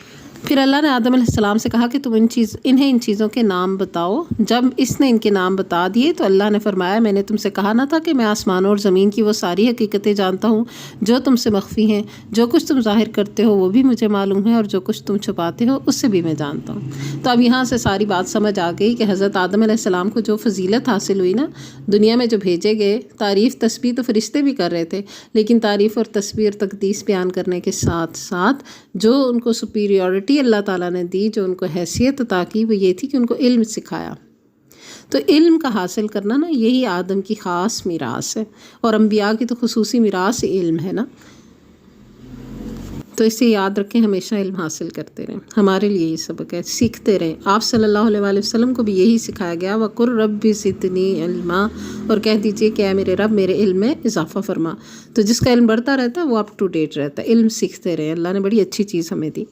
S1: پھر اللہ نے آدم علیہ السلام سے کہا کہ تم انہیں ان چیزوں کے نام بتاؤ۔ جب اس نے ان کے نام بتا دیے تو اللہ نے فرمایا میں نے تم سے کہا نہ تھا کہ میں آسمانوں اور زمین کی وہ ساری حقیقتیں جانتا ہوں جو تم سے مخفی ہیں، جو کچھ تم ظاہر کرتے ہو وہ بھی مجھے معلوم ہے اور جو کچھ تم چھپاتے ہو اس سے بھی میں جانتا ہوں۔ تو اب یہاں سے ساری بات سمجھ آ گئی کہ حضرت آدم علیہ السلام کو جو فضیلت حاصل ہوئی نا دنیا میں جو بھیجے گئے، تعریف تسبیح تو فرشتے بھی کر رہے تھے، لیکن تعریف اور تسبیح اور تقدیس بیان کرنے کے ساتھ ساتھ جو ان کو سپیریورٹی اللہ تعالیٰ نے دی، جو ان کو حیثیت عطا کی، وہ یہ تھی کہ ان کو علم سکھایا۔ تو علم کا حاصل کرنا نا یہی آدم کی خاص میراث ہے، اور انبیاء کی تو خصوصی میراث علم ہے نا، تو اسے یاد رکھیں، ہمیشہ علم حاصل کرتے رہیں۔ ہمارے لیے یہ سبق ہے، سیکھتے رہیں۔ آپ صلی اللہ علیہ وآلہ وسلم کو بھی یہی سکھایا گیا، وَقُلْ رَبِّ زِدْنِی عِلْمًا، اور کہہ دیجئے کہ اے میرے رب میرے علم میں اضافہ فرما۔ تو جس کا علم بڑھتا رہتا ہے وہ اپ ٹو ڈیٹ رہتا ہے، علم سیکھتے رہیں۔ اللہ نے بڑی اچھی چیز ہمیں دی۔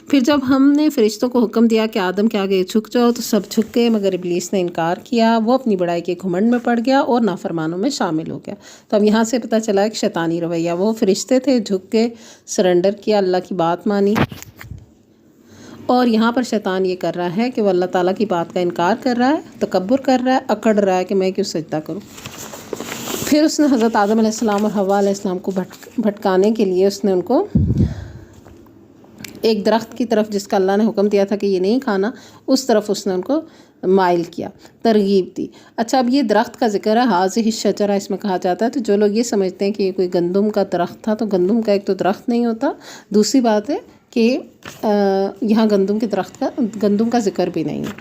S1: پھر جب ہم نے فرشتوں کو حکم دیا کہ آدم کے آگے جھک جاؤ تو سب جھک گئے، مگر ابلیس نے انکار کیا، وہ اپنی بڑائی کے گھمنڈ میں پڑ گیا اور نافرمانوں میں شامل ہو گیا۔ تو اب یہاں سے پتہ چلا کہ شیطانی رویہ، وہ فرشتے تھے، جھک کے سرنڈر کیا، اللہ کی بات مانی، اور یہاں پر شیطان یہ کر رہا ہے کہ وہ اللہ تعالیٰ کی بات کا انکار کر رہا ہے، تکبر کر رہا ہے، اکڑ رہا ہے کہ میں کیوں سجدہ کروں۔ پھر اس نے حضرت آدم علیہ السلام اور حوا علیہ السلام کو بھٹکانے کے لیے اس نے ان کو ایک درخت کی طرف، جس کا اللہ نے حکم دیا تھا کہ یہ نہیں کھانا، اس طرف اس نے ان کو مائل کیا، ترغیب دی۔ اچھا اب یہ درخت کا ذکر ہے، حاضہ الشجرہ اس میں کہا جاتا ہے، تو جو لوگ یہ سمجھتے ہیں کہ یہ کوئی گندم کا درخت تھا، تو گندم کا ایک تو درخت نہیں ہوتا، دوسری بات ہے کہ یہاں گندم کا ذکر بھی نہیں ہے۔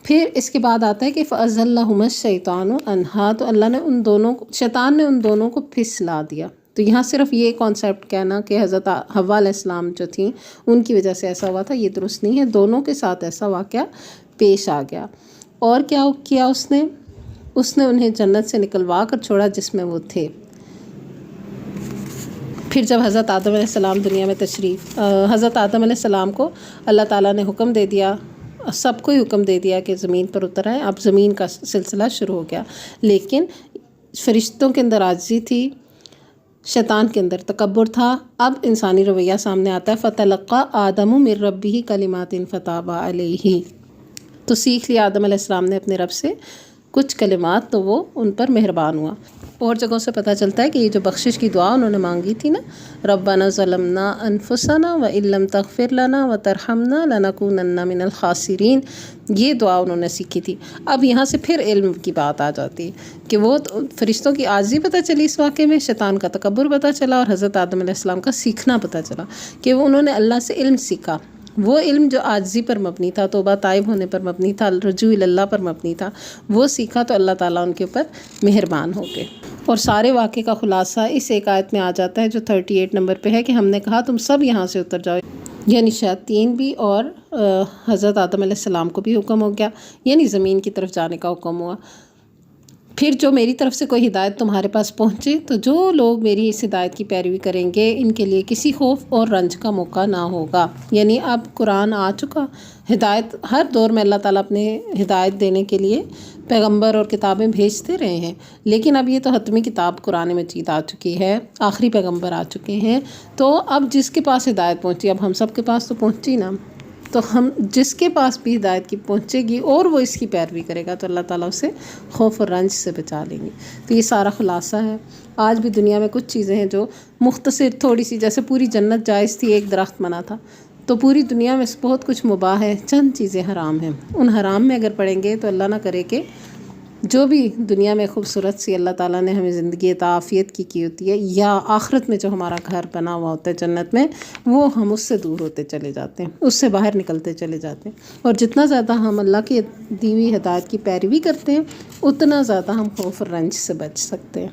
S1: پھر اس کے بعد آتا ہے کہ فَأَزَلَّهُمَا الشَّيْطَانُ عَنْهَا، تو اللہ نے شیطان نے ان دونوں کو پھسلا دیا۔ تو یہاں صرف یہ کانسیپٹ کہنا کہ حضرت حوا علیہ السلام جو تھیں ان کی وجہ سے ایسا ہوا تھا، یہ درست نہیں ہے، دونوں کے ساتھ ایسا واقعہ پیش آ گیا۔ اور کیا کیا اس نے انہیں جنت سے نکلوا کر چھوڑا جس میں وہ تھے۔ پھر جب حضرت آدم علیہ السلام دنیا میں حضرت آدم علیہ السلام کو اللہ تعالیٰ نے حکم دے دیا، سب کو ہی حکم دے دیا کہ زمین پر اتر آئے، اب زمین کا سلسلہ شروع ہو گیا، لیکن فرشتوں کے اندر عاجزی تھی، شیطان کے اندر تکبر تھا۔ اب انسانی رویہ سامنے آتا ہے، فَتَلَقَّىٰ آدَمُ مِن رَبِّهِ كَلِمَاتٍ فَتَابَ عَلَيْهِ، تو سیکھ لیا آدم علیہ السلام نے اپنے رب سے کچھ کلمات تو وہ ان پر مہربان ہوا۔ اور جگہوں سے پتہ چلتا ہے کہ یہ جو بخشش کی دعا انہوں نے مانگی تھی نا، ربنا ظلمنا انفسنا وان لم تغفر لنا وترحمنا لنکونن من الخاسرین، یہ دعا انہوں نے سیکھی تھی۔ اب یہاں سے پھر علم کی بات آ جاتی ہے کہ وہ فرشتوں کی عاجزی پتہ چلی اس واقعے میں، شیطان کا تکبر پتہ چلا، اور حضرت آدم علیہ السلام کا سیکھنا پتہ چلا کہ وہ انہوں نے اللہ سے علم سیکھا۔ وہ علم جو عاجزی پر مبنی تھا، توبہ طائب ہونے پر مبنی تھا، رجوع اللہ پر مبنی تھا، وہ سیکھا تو اللہ تعالیٰ ان کے اوپر مہربان ہو گئے۔ اور سارے واقعے کا خلاصہ اس ایک آیت میں آ جاتا ہے جو 38 نمبر پہ ہے کہ ہم نے کہا تم سب یہاں سے اتر جاؤ، یعنی شیاطین بھی اور حضرت آدم علیہ السلام کو بھی حکم ہو گیا، یعنی زمین کی طرف جانے کا حکم ہوا۔ پھر جو میری طرف سے کوئی ہدایت تمہارے پاس پہنچے تو جو لوگ میری اس ہدایت کی پیروی کریں گے ان کے لیے کسی خوف اور رنج کا موقع نہ ہوگا۔ یعنی اب قرآن آ چکا، ہدایت ہر دور میں اللہ تعالیٰ اپنے ہدایت دینے کے لیے پیغمبر اور کتابیں بھیجتے رہے ہیں، لیکن اب یہ تو حتمی کتاب قرآن مجید آ چکی ہے، آخری پیغمبر آ چکے ہیں، تو اب جس کے پاس ہدایت پہنچی، اب ہم سب کے پاس تو پہنچی نا، تو ہم جس کے پاس بھی ہدایت کی پہنچے گی اور وہ اس کی پیروی کرے گا تو اللہ تعالیٰ اسے خوف اور رنج سے بچا لیں گے۔ تو یہ سارا خلاصہ ہے۔ آج بھی دنیا میں کچھ چیزیں ہیں جو مختصر تھوڑی سی، جیسے پوری جنت جائز تھی، ایک درخت منع تھا، تو پوری دنیا میں بہت کچھ مباح ہے، چند چیزیں حرام ہیں۔ ان حرام میں اگر پڑیں گے تو اللہ نہ کرے کہ جو بھی دنیا میں خوبصورت سی اللہ تعالیٰ نے ہمیں زندگی عطا عافیت کی ہوتی ہے، یا آخرت میں جو ہمارا گھر بنا ہوا ہوتا ہے جنت میں، وہ ہم اس سے دور ہوتے چلے جاتے ہیں، اس سے باہر نکلتے چلے جاتے ہیں۔ اور جتنا زیادہ ہم اللہ کی دی ہوئی ہدایت کی پیروی کرتے ہیں اتنا زیادہ ہم خوف اور رنج سے بچ سکتے ہیں۔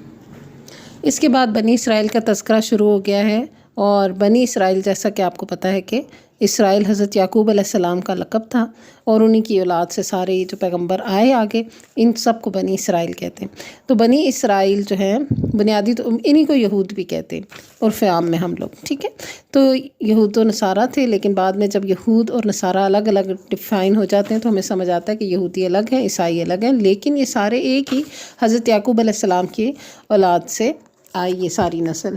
S1: اس کے بعد بنی اسرائیل کا تذکرہ شروع ہو گیا ہے، اور بنی اسرائیل جیسا کہ آپ کو پتہ ہے کہ اسرائیل حضرت یعقوب علیہ السلام کا لقب تھا، اور انہی کی اولاد سے سارے جو پیغمبر آئے آگے، ان سب کو بنی اسرائیل کہتے ہیں۔ تو بنی اسرائیل جو ہے بنیادی تو انہی کو یہود بھی کہتے ہیں، اور فیام میں ہم لوگ، ٹھیک ہے۔ تو یہود و نصارہ تھے، لیکن بعد میں جب یہود اور نصارہ الگ الگ ڈیفائن ہو جاتے ہیں تو ہمیں سمجھ آتا ہے کہ یہودی الگ ہیں، عیسائی الگ ہیں، لیکن یہ سارے ایک ہی حضرت یعقوب علیہ السلام کی اولاد سے آئی یہ ساری نسل۔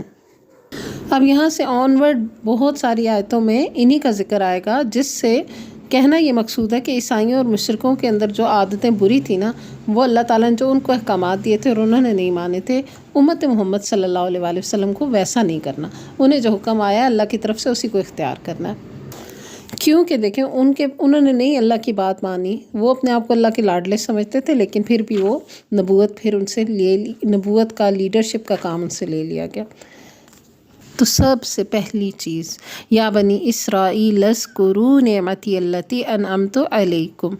S1: اب یہاں سے آنورڈ بہت ساری آیتوں میں انہی کا ذکر آئے گا، جس سے کہنا یہ مقصود ہے کہ عیسائیوں اور مشرکوں کے اندر جو عادتیں بری تھیں نا، وہ اللہ تعالیٰ نے جو ان کو احکامات دیے تھے اور انہوں نے نہیں مانے تھے، امت محمد صلی اللہ علیہ وآلہ وسلم کو ویسا نہیں کرنا۔ انہیں جو حکم آیا اللہ کی طرف سے اسی کو اختیار کرنا ہے۔ کیونکہ دیکھیں انہوں نے نہیں اللہ کی بات مانی، وہ اپنے آپ کو اللہ کے لاڈلے سمجھتے تھے، لیکن پھر بھی وہ نبوت پھر ان سے نبوت کا لیڈرشپ کا کام ان سے لے لیا گیا۔ تو سب سے پہلی چیز، یا بنی اسرائیل اذکروا نعمتی التی انعمت علیکم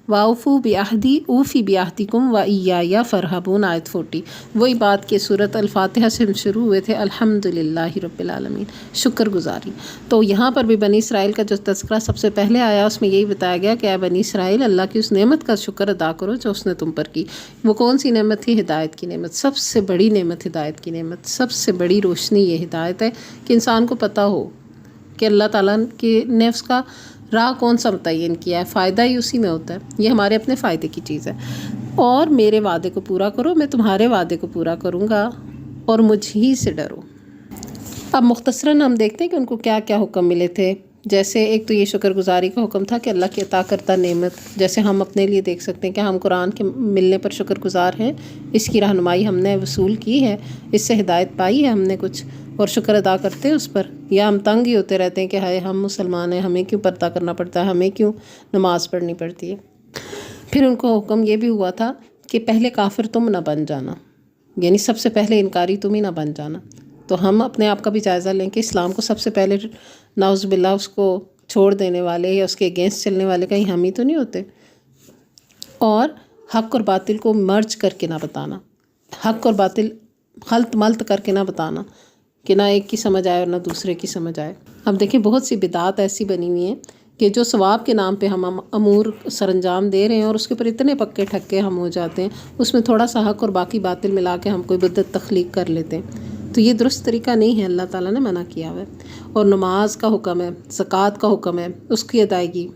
S1: واوفوا بعہدی اوفی بعہدکم وایایا فارہبون، آیت 40۔ وہی بات کہ سورۃ الفاتحہ سے ہم شروع ہوئے تھے، الحمدللہ رب العالمین، شکر گزاری۔ تو یہاں پر بھی بنی اسرائیل کا جو تذکرہ سب سے پہلے آیا، اس میں یہی بتایا گیا کہ اے بنی اسرائیل، اللہ کی اس نعمت کا شکر ادا کرو جو اس نے تم پر کی۔ وہ کون سی نعمت تھی؟ ہدایت کی نعمت، سب سے بڑی نعمت ہدایت کی نعمت، سب سے بڑی روشنی یہ ہدایت ہے کہ انسان کو پتہ ہو کہ اللہ تعالیٰ کے نے اس کا راہ کون سا متعین کیا ہے، فائدہ ہی اسی میں ہوتا ہے، یہ ہمارے اپنے فائدے کی چیز ہے۔ اور میرے وعدے کو پورا کرو، میں تمہارے وعدے کو پورا کروں گا، اور مجھ ہی سے ڈرو۔ اب مختصراً ہم دیکھتے ہیں کہ ان کو کیا کیا حکم ملے تھے۔ جیسے ایک تو یہ شکر گزاری کا حکم تھا کہ اللہ کی عطا کردہ نعمت، جیسے ہم اپنے لیے دیکھ سکتے ہیں کہ ہم قرآن کے ملنے پر شکر گزار ہیں، اس کی رہنمائی ہم نے وصول کی ہے، اس سے ہدایت پائی ہے ہم نے کچھ، اور شکر ادا کرتے ہیں اس پر، یا ہم تنگ ہی ہوتے رہتے ہیں کہ ہائے ہم مسلمان ہیں، ہمیں کیوں پردہ کرنا پڑتا ہے، ہمیں کیوں نماز پڑھنی پڑتی ہے۔ پھر ان کو حکم یہ بھی ہوا تھا کہ پہلے کافر تم نہ بن جانا، یعنی سب سے پہلے انکاری تم ہی نہ بن جانا۔ تو ہم اپنے آپ کا بھی جائزہ لیں کہ اسلام کو سب سے پہلے نعوذ باللہ اس کو چھوڑ دینے والے یا اس کے اگینسٹ چلنے والے کہیں ہم ہی تو نہیں ہوتے۔ اور حق اور باطل کو مرج کر کے نہ بتانا، حق اور باطل خلط ملط کر کے نہ بتانا کہ نہ ایک کی سمجھ آئے اور نہ دوسرے کی سمجھ آئے۔ اب دیکھیں بہت سی بدعات ایسی بنی ہوئی ہیں کہ جو ثواب کے نام پہ ہم امور سر انجام دے رہے ہیں، اور اس کے اوپر اتنے پکے ٹھکے ہم ہو جاتے ہیں، اس میں تھوڑا سا حق اور باقی باطل ملا کے ہم کوئی بدعت تخلیق کر لیتے ہیں۔ تو یہ درست طریقہ نہیں ہے، اللہ تعالیٰ نے منع کیا ہوا ہے۔ اور نماز کا حکم ہے، زکوٰۃ کا حکم ہے، اس کی ادائیگی،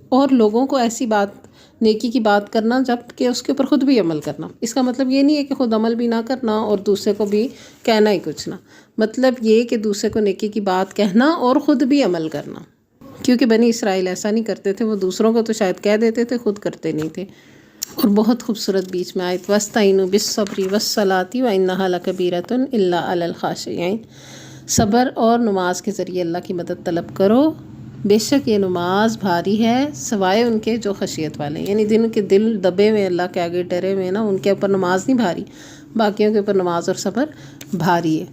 S1: اور لوگوں کو ایسی بات نیکی کی بات کرنا جب کہ اس کے اوپر خود بھی عمل کرنا۔ اس کا مطلب یہ نہیں ہے کہ خود عمل بھی نہ کرنا اور دوسرے کو بھی کہنا ہی کچھ نہ، مطلب یہ کہ دوسرے کو نیکی کی بات کہنا اور خود بھی عمل کرنا، کیونکہ بنی اسرائیل ایسا نہیں کرتے تھے، وہ دوسروں کو تو شاید کہہ دیتے تھے، خود کرتے نہیں تھے۔ اور بہت خوبصورت بیچ میں آیت وَاسْتَعِینُوا بِالصَّبْرِ وَالصَّلَاةِ وَإِنَّهَا لَكَبِیرَةٌ إِلَّا عَلَى الْخَاشِعِینَ، صبر اور نماز کے ذریعے اللہ کی مدد طلب کرو، بے شک یہ نماز بھاری ہے سوائے ان کے جو خشیت والے، یعنی جن کے دل دبے ہوئے اللہ کے آگے ڈرے ہوئے نا، ان کے اوپر نماز نہیں بھاری، باقیوں کے اوپر نماز اور صبر بھاری ہے۔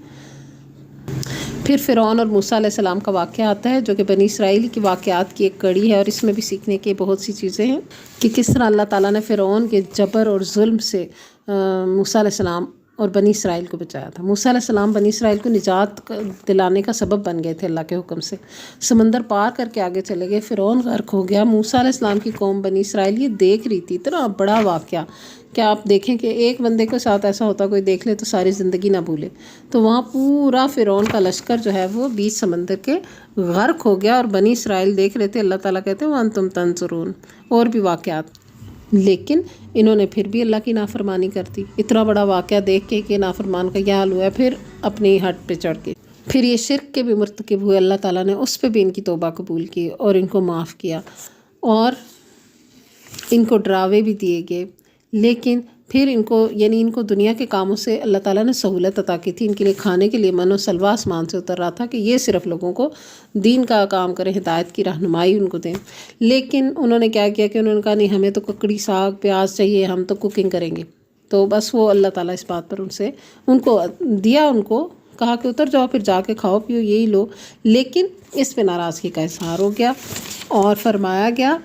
S1: پھر فرعون اور موسیٰ علیہ السلام کا واقعہ آتا ہے جو کہ بنی اسرائیل کی واقعات کی ایک کڑی ہے، اور اس میں بھی سیکھنے کی بہت سی چیزیں ہیں کہ کس طرح اللہ تعالیٰ نے فرعون کے جبر اور ظلم سے موسیٰ علیہ السلام اور بنی اسرائیل کو بچایا تھا۔ موسیٰ علیہ السلام بنی اسرائیل کو نجات دلانے کا سبب بن گئے تھے اللہ کے حکم سے، سمندر پار کر کے آگے چلے گئے، فرعون غرق ہو گیا، موسیٰ علیہ السلام کی قوم بنی اسرائیل یہ دیکھ رہی تھی، اتنا بڑا واقعہ کہ آپ دیکھیں کہ ایک بندے کے ساتھ ایسا ہوتا کوئی دیکھ لے تو ساری زندگی نہ بھولے، تو وہاں پورا فرعون کا لشکر جو ہے وہ بیچ سمندر کے غرق ہو گیا، اور بنی اسرائیل دیکھ رہے تھے، اللہ تعالیٰ کہتے ہیں وَأَنْتُمْ تَنْظُرُونَ، اور بھی واقعات، لیکن انہوں نے پھر بھی اللہ کی نافرمانی کر دی۔ اتنا بڑا واقعہ دیکھ کے کہ نافرمان کا کیا حال ہوا ہے، پھر اپنی ہٹ پہ چڑھ کے پھر یہ شرک کے بھی مرتکب ہوئے، اللہ تعالیٰ نے اس پہ بھی ان کی توبہ قبول کی اور ان کو معاف کیا، اور ان کو ڈراوے بھی دیے گئے، لیکن پھر ان کو دنیا کے کاموں سے اللہ تعالیٰ نے سہولت عطا کی تھی، ان کے لیے کھانے کے لیے من و سلوہ آسمان سے اتر رہا تھا کہ یہ صرف لوگوں کو دین کا کام کریں، ہدایت کی رہنمائی ان کو دیں، لیکن انہوں نے کیا کیا کہ انہوں نے کہا نہیں ہمیں تو ککڑی ساگ پیاز چاہیے، ہم تو کوکنگ کریں گے، تو بس وہ اللہ تعالیٰ اس بات پر ان کو دیا، ان کو کہا کہ اتر جاؤ پھر جا کے کھاؤ پیو یہی لو، لیکن اس پہ ناراضگی کا اظہار ہو گیا اور فرمایا گیا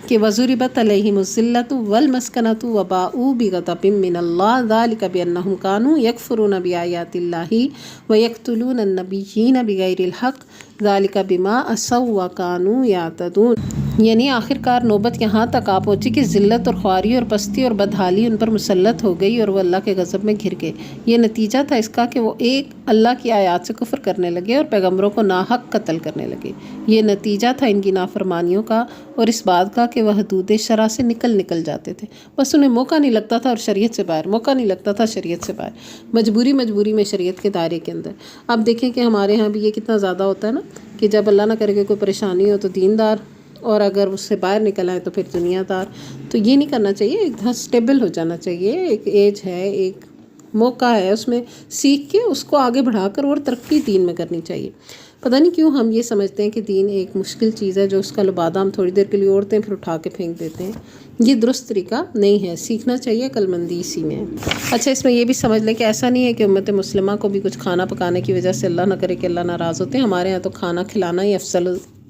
S1: کہ وَضُرِبَتْ عَلَيْهِمُ الذِّلَّةُ وَالْمَسْكَنَةُ وَبَاءُوا بِغَضَبٍ مِّنَ اللَّهِ ذَلِكَ بِأَنَّهُمْ كَانُوا يَكْفُرُونَ بِآيَاتِ اللَّهِ وَيَقْتُلُونَ النَّبِيِّينَ بِغَيْرِ الْحَقِّ ذَلِكَ بِمَا عَصَوْا وَكَانُوا يَعْتَدُونَ، یعنی آخر کار نوبت یہاں تک آ پہنچی کہ ذلت اور خواری اور پستی اور بدحالی ان پر مسلط ہو گئی، اور وہ اللہ کے غضب میں گھر گئے۔ یہ نتیجہ تھا اس کا کہ وہ ایک اللہ کی آیات سے کفر کرنے لگے اور پیغمبروں کو ناحق قتل کرنے لگے۔ یہ نتیجہ تھا ان کی نافرمانیوں کا اور اس بات کا کہ وہ حدود شرع سے نکل جاتے تھے، بس انہیں موقع نہیں لگتا تھا، اور شریعت سے باہر موقع نہیں لگتا تھا، شریعت سے باہر مجبوری میں شریعت کے دائرے کے اندر۔ اب دیکھیں کہ ہمارے ہاں بھی یہ کتنا زیادہ ہوتا ہے نا کہ جب اللہ نہ کرے کہ کوئی پریشانی ہو تو دیندار، اور اگر اس سے باہر نکل آئے تو پھر دنیا دار، تو یہ نہیں کرنا چاہیے، ایک اسٹیبل ہو جانا چاہیے، ایک ایج ہے، ایک موقع ہے، اس میں سیکھ کے اس کو آگے بڑھا کر اور ترقی دین میں کرنی چاہیے۔ پتہ نہیں کیوں ہم یہ سمجھتے ہیں کہ دین ایک مشکل چیز ہے جو اس کا لبادہ ہم تھوڑی دیر کے لیے اوڑھتے ہیں پھر اٹھا کے پھینک دیتے ہیں، یہ درست طریقہ نہیں ہے، سیکھنا چاہیے، عقل مندی اسی میں ہے۔ اچھا، اس میں یہ بھی سمجھ لیں کہ ایسا نہیں ہے کہ امت مسلمہ کو بھی کچھ کھانا پکانے کی وجہ سے اللہ نہ کرے کہ اللہ ناراض ہوتے ہیں، ہمارے ہاں تو کھانا کھلانا ہی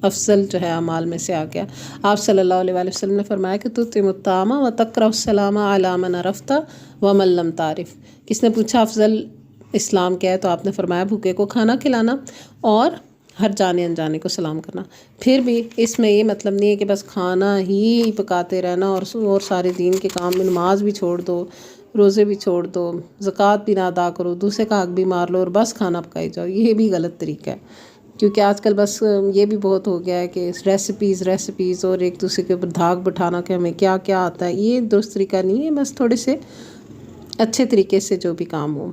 S1: افضل جو ہے اعمال میں سے آ گیا۔ آپ صلی اللہ علیہ وآلہ وسلم نے فرمایا کہ تطعم الطعام وتقرأ السلام علی من عرفت ومن لم تعرف، کس نے پوچھا افضل اسلام کیا ہے تو آپ نے فرمایا بھوکے کو کھانا کھلانا اور ہر جانے انجانے کو سلام کرنا۔ پھر بھی اس میں یہ مطلب نہیں ہے کہ بس کھانا ہی پکاتے رہنا اور سارے دین کے کام میں نماز بھی چھوڑ دو، روزے بھی چھوڑ دو، زکوٰۃ بھی نہ ادا کرو، دوسرے کا حق بھی مار لو اور بس کھانا پکائی جاؤ، یہ بھی غلط طریقہ ہے، کیونکہ آج کل بس یہ بھی بہت ہو گیا ہے کہ ریسیپیز اور ایک دوسرے کے اوپر دھاگ بٹھانا کہ ہمیں کیا کیا آتا ہے، یہ درست طریقہ نہیں ہے، بس تھوڑے سے اچھے طریقے سے جو بھی کام ہو۔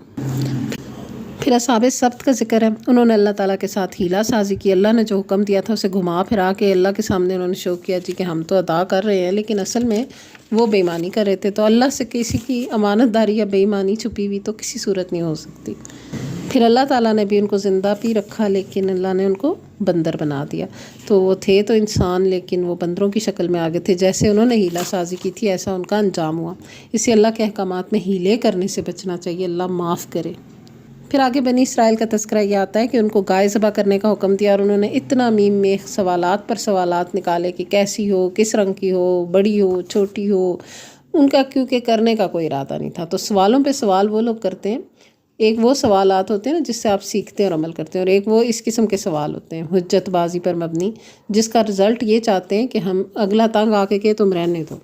S1: پھر اصحاب سبت کا ذکر ہے، انہوں نے اللہ تعالیٰ کے ساتھ ہیلا سازی کی، اللہ نے جو حکم دیا تھا اسے گھما پھرا کے اللہ کے سامنے انہوں نے شو کیا جی کہ ہم تو ادا کر رہے ہیں، لیکن اصل میں وہ بے ایمانی کر رہے تھے، تو اللہ سے کسی کی امانت داری یا بے ایمانی چھپی ہوئی تو کسی صورت نہیں ہو سکتی۔ پھر اللہ تعالیٰ نے بھی ان کو زندہ بھی رکھا، لیکن اللہ نے ان کو بندر بنا دیا، تو وہ تھے تو انسان لیکن وہ بندروں کی شکل میں آگے تھے، جیسے انہوں نے ہیلا سازی کی تھی ایسا ان کا انجام ہوا۔ اسے اللہ کے احکامات میں ہیلے کرنے سے بچنا چاہیے، اللہ معاف کرے۔ پھر آگے بنی اسرائیل کا تذکرہ یہ آتا ہے کہ ان کو گائے ذبح کرنے کا حکم دیا، اور انہوں نے اتنا میم میں سوالات پر سوالات نکالے کہ کیسی ہو، کس رنگ کی ہو، بڑی ہو، چھوٹی ہو، ان کا کیونکہ کرنے کا کوئی ارادہ نہیں تھا۔ تو سوالوں پہ سوال وہ لوگ کرتے ہیں، ایک وہ سوالات ہوتے ہیں نا جس سے آپ سیکھتے ہیں اور عمل کرتے ہیں، اور ایک وہ اس قسم کے سوال ہوتے ہیں حجت بازی پر مبنی، جس کا رزلٹ یہ چاہتے ہیں کہ ہم اگلا تنگ آ کے کہ تم رہنے دو۔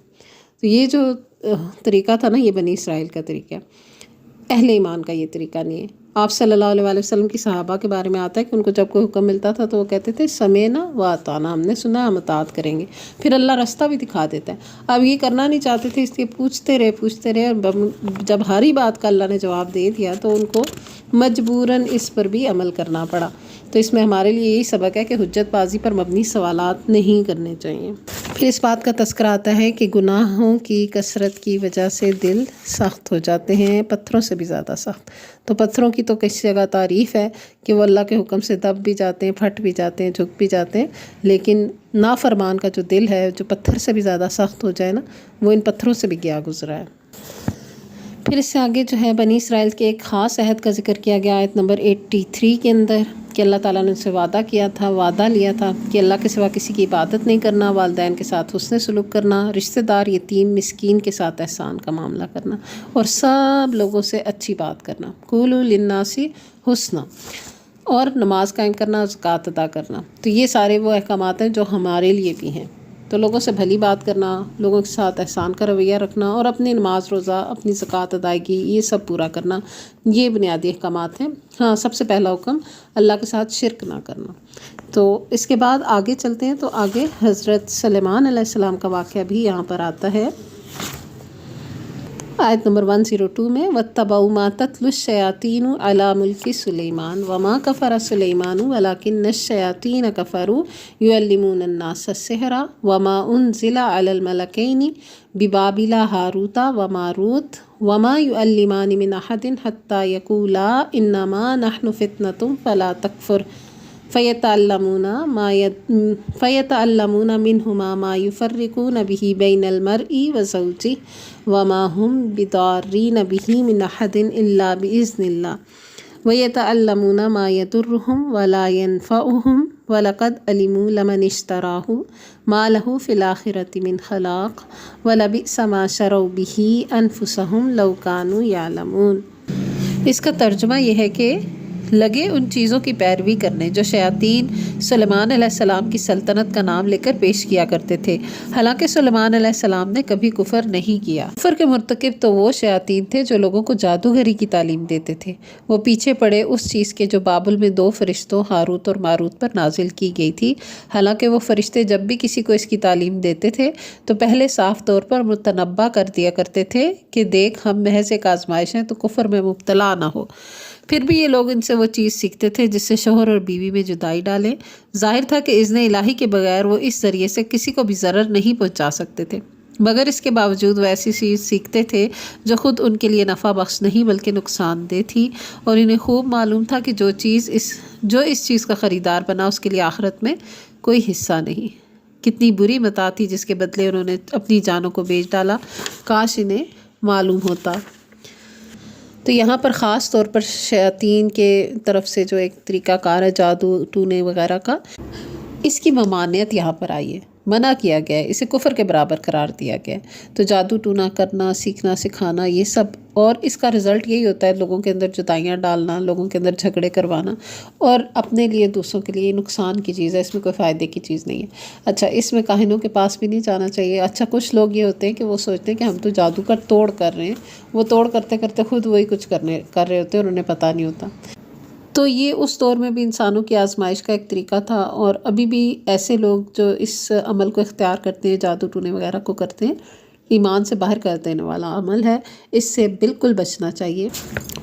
S1: تو یہ جو طریقہ تھا نا، یہ بنی اسرائیل کا طریقہ، اہل ایمان کا یہ طریقہ نہیں ہے۔ آپ صلی اللہ علیہ وآلہ وسلم کی صحابہ کے بارے میں آتا ہے کہ ان کو جب کوئی حکم ملتا تھا تو وہ کہتے تھے سمینا و اطعنا، ہم نے سنا ہم اطاعت کریں گے، پھر اللہ راستہ بھی دکھا دیتا ہے۔ اب یہ کرنا نہیں چاہتے تھے، اس لیے پوچھتے رہے، اور جب ہاری بات کا اللہ نے جواب دے دیا تو ان کو مجبوراً اس پر بھی عمل کرنا پڑا۔ تو اس میں ہمارے لیے یہی سبق ہے کہ حجت بازی پر مبنی سوالات نہیں کرنے چاہیے۔ پھر اس بات کا تذکرہ آتا ہے کہ گناہوں کی کثرت کی وجہ سے دل سخت ہو جاتے ہیں، پتھروں سے بھی زیادہ سخت۔ تو پتھروں کی تو کسی جگہ تعریف ہے کہ وہ اللہ کے حکم سے دب بھی جاتے ہیں، پھٹ بھی جاتے ہیں، جھک بھی جاتے ہیں، لیکن نافرمان کا جو دل ہے، جو پتھر سے بھی زیادہ سخت ہو جائے نا، وہ ان پتھروں سے بھی گیا گزرا ہے۔ پھر اس سے آگے جو ہے بنی اسرائیل کے ایک خاص عہد کا ذکر کیا گیا آیت نمبر 83 کے اندر، کہ اللہ تعالیٰ نے ان سے وعدہ لیا تھا کہ اللہ کے سوا کسی کی عبادت نہیں کرنا، والدین کے ساتھ حسن سلوک کرنا، رشتہ دار، یتیم، مسکین کے ساتھ احسان کا معاملہ کرنا، اور سب لوگوں سے اچھی بات کرنا، قولوا للناس حسنا، اور نماز قائم کرنا، زکوٰۃ ادا کرنا۔ تو یہ سارے وہ احکامات ہیں جو ہمارے لیے بھی ہیں۔ تو لوگوں سے بھلی بات کرنا، لوگوں کے ساتھ احسان کا رویہ رکھنا، اور اپنی نماز روزہ، اپنی زکوٰۃ ادائیگی، یہ سب پورا کرنا، یہ بنیادی احکامات ہیں۔ ہاں، سب سے پہلا حکم اللہ کے ساتھ شرک نہ کرنا۔ تو اس کے بعد آگے چلتے ہیں، تو آگے حضرت سلیمان علیہ السلام کا واقعہ بھی یہاں پر آتا ہے آیت نمبر 102 میں، وَاتَّبَعُوا مَا تَتْلُو الشَّيَاطِينُ عَلَىٰ مُلْكِ سُلَيْمَانَ وَمَا كَفَرَ سُلَيْمَانُ وَلَٰكِنَّ الشَّيَاطِينَ كَفَرُوا يُعَلِّمُونَ النَّاسَ السِّحْرَ وَمَا أُنزِلَ عَلَى الْمَلَكَيْنِ بِبَابِلَ هَارُوتَ وَمَارُوتَ وَمَا يُعَلِّمَانِ مِنْ أَحَدٍ حَتَّىٰ يَقُولَا إِنَّمَا نَحْنُ فِتْنَةٌ فَلَا تَكْفُرْ فَيَتَعَلَّمُونَ مِنْهُمَا مَا يُفَرِّقُونَ بِهِ بَيْنَ الْمَرْءِ وَزَوْجِهِ وَمَا هُمْ بِضَارِّينَ بِهِ مِنْ أَحَدٍ إِلَّا بِإِذْنِ اللَّهِ وَيَتَعَلَّمُونَ مَا يَضُرُّهُمْ وَلَا يَنفَعُهُمْ وَلَقَدْ عَلِمُوا لَمَنِ اشْتَرَاهُ مَا لَهُ فِي الْآخِرَةِ مِنْ خَلَاقٍ وَلَبِئْسَ مَا شَرَوْا بِهِ أَنفُسَهُمْ لَوْ كَانُوا يَعْلَمُونَ۔ اس کا ترجمہ یہ ہے کہ لگے ان چیزوں کی پیروی کرنے جو شیاطین سلیمان علیہ السلام کی سلطنت کا نام لے کر پیش کیا کرتے تھے، حالانکہ سلیمان علیہ السلام نے کبھی کفر نہیں کیا۔ کفر کے مرتکب تو وہ شیاطین تھے جو لوگوں کو جادوگری کی تعلیم دیتے تھے۔ وہ پیچھے پڑے اس چیز کے جو بابل میں 2 فرشتوں ہاروت اور ماروت پر نازل کی گئی تھی۔ حالانکہ وہ فرشتے جب بھی کسی کو اس کی تعلیم دیتے تھے تو پہلے صاف طور پر متنبہ کر دیا کرتے تھے کہ دیکھ، ہم محض ایک آزمائش ہیں، تو کفر میں مبتلا نہ ہو۔ پھر بھی یہ لوگ ان سے وہ چیز سیکھتے تھے جس سے شوہر اور بیوی میں جدائی ڈالیں۔ ظاہر تھا کہ اذن الہی کے بغیر وہ اس ذریعے سے کسی کو بھی ضرر نہیں پہنچا سکتے تھے، مگر اس کے باوجود وہ ایسی چیز سیکھتے تھے جو خود ان کے لیے نفع بخش نہیں بلکہ نقصان دہ تھی، اور انہیں خوب معلوم تھا کہ جو اس چیز کا خریدار بنا اس کے لیے آخرت میں کوئی حصہ نہیں۔ کتنی بری متاع تھی جس کے بدلے انہوں نے اپنی جانوں کو بیچ ڈالا، کاش انہیں معلوم ہوتا۔ تو یہاں پر خاص طور پر شیاطین کے طرف سے جو ایک طریقہ کار ہے جادو ٹونے وغیرہ کا، اس کی ممانعت یہاں پر آئی ہے، منع کیا گیا ہے، اسے کفر کے برابر قرار دیا گیا ہے۔ تو جادو ٹونا کرنا، سیکھنا، سکھانا، یہ سب، اور اس کا رزلٹ یہی ہوتا ہے لوگوں کے اندر جدائیاں ڈالنا، لوگوں کے اندر جھگڑے کروانا، اور اپنے لیے دوسروں کے لیے نقصان کی چیز ہے، اس میں کوئی فائدے کی چیز نہیں ہے۔ اچھا، اس میں کاہنوں کے پاس بھی نہیں جانا چاہیے۔ اچھا، کچھ لوگ یہ ہوتے ہیں کہ وہ سوچتے ہیں کہ ہم تو جادو کا توڑ کر رہے ہیں، وہ توڑ کرتے کرتے خود وہی کچھ کر رہے ہوتے ہیں اور انہیں پتہ نہیں ہوتا۔ تو یہ اس دور میں بھی انسانوں کی آزمائش کا ایک طریقہ تھا، اور ابھی بھی ایسے لوگ جو اس عمل کو اختیار کرتے ہیں، جادو ٹونے وغیرہ کو کرتے ہیں، ایمان سے باہر کر دینے والا عمل ہے، اس سے بالکل بچنا چاہیے۔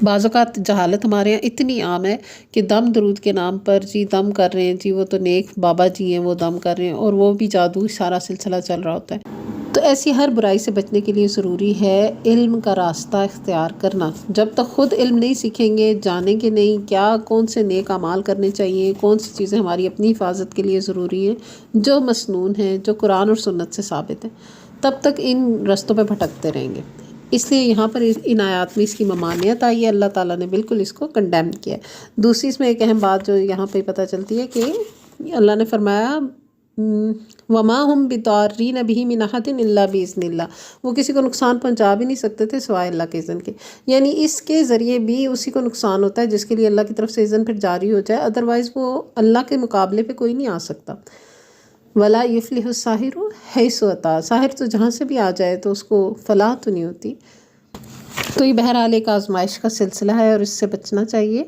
S1: بعض اوقات جہالت ہمارے یہاں اتنی عام ہے کہ دم درود کے نام پر جی دم کر رہے ہیں، جی وہ تو نیک بابا جی ہیں، وہ دم کر رہے ہیں، اور وہ بھی جادو سارا سلسلہ چل رہا ہوتا ہے۔ تو ایسی ہر برائی سے بچنے کے لیے ضروری ہے علم کا راستہ اختیار کرنا۔ جب تک خود علم نہیں سیکھیں گے، جانیں گے نہیں کیا کون سے نیک اعمال کرنے چاہیے، کون سی چیزیں ہماری اپنی حفاظت کے لیے ضروری ہیں، جو مسنون ہیں، جو قرآن اور سنت سے ثابت ہیں، تب تک ان رستوں پہ بھٹکتے رہیں گے۔ اس لیے یہاں پر ان آیات میں اس کی ممانعت آئی ہے، اللہ تعالیٰ نے بالکل اس کو کنڈیم کیا ہے۔ دوسری اس میں ایک اہم بات جو یہاں پہ پتہ چلتی ہے کہ اللہ نے فرمایا وَمَا هُمْ بِضَارِّينَ بِهِ مِنْ أَحَدٍ إِلَّا بِإِذْنِ اللَّهِ، وہ کسی کو نقصان پہنچا بھی نہیں سکتے تھے سوائے اللہ کے اذن کے، یعنی اس کے ذریعے بھی اسی کو نقصان ہوتا ہے جس کے لیے اللہ کی طرف سے اذن پھر جاری ہو جائے، ادروائز وہ اللہ کے مقابلے پہ کوئی نہیں آ سکتا۔ وَلَا يُفْلِحُ السَّاحِرُ حَيْثُ أَتَىٰ، ساحر تو جہاں سے بھی آ جائے تو اس کو فلاح تو نہیں ہوتی۔ تو یہ بہرحال ایک آزمائش کا سلسلہ ہے اور اس سے بچنا چاہیے۔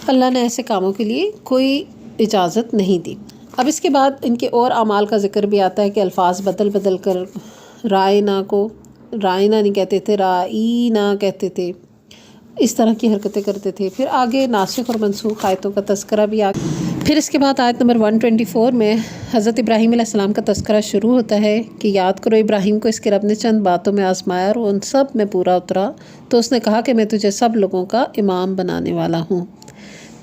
S1: اللہ نے ایسے کاموں کے لیے کوئی اجازت نہیں دی۔ اب اس کے بعد ان کے اور اعمال کا ذکر بھی آتا ہے کہ الفاظ بدل بدل کر رائنا کو رائنا نہیں کہتے تھے، رائینا کہتے تھے، اس طرح کی حرکتیں کرتے تھے۔ پھر آگے ناسخ اور منسوخ آیتوں کا تذکرہ بھی پھر اس کے بعد آیت نمبر 124 میں حضرت ابراہیم علیہ السلام کا تذکرہ شروع ہوتا ہے کہ یاد کرو ابراہیم کو اس کے رب نے چند باتوں میں آزمایا اور ان سب میں پورا اترا، تو اس نے کہا کہ میں تجھے سب لوگوں کا امام بنانے والا ہوں۔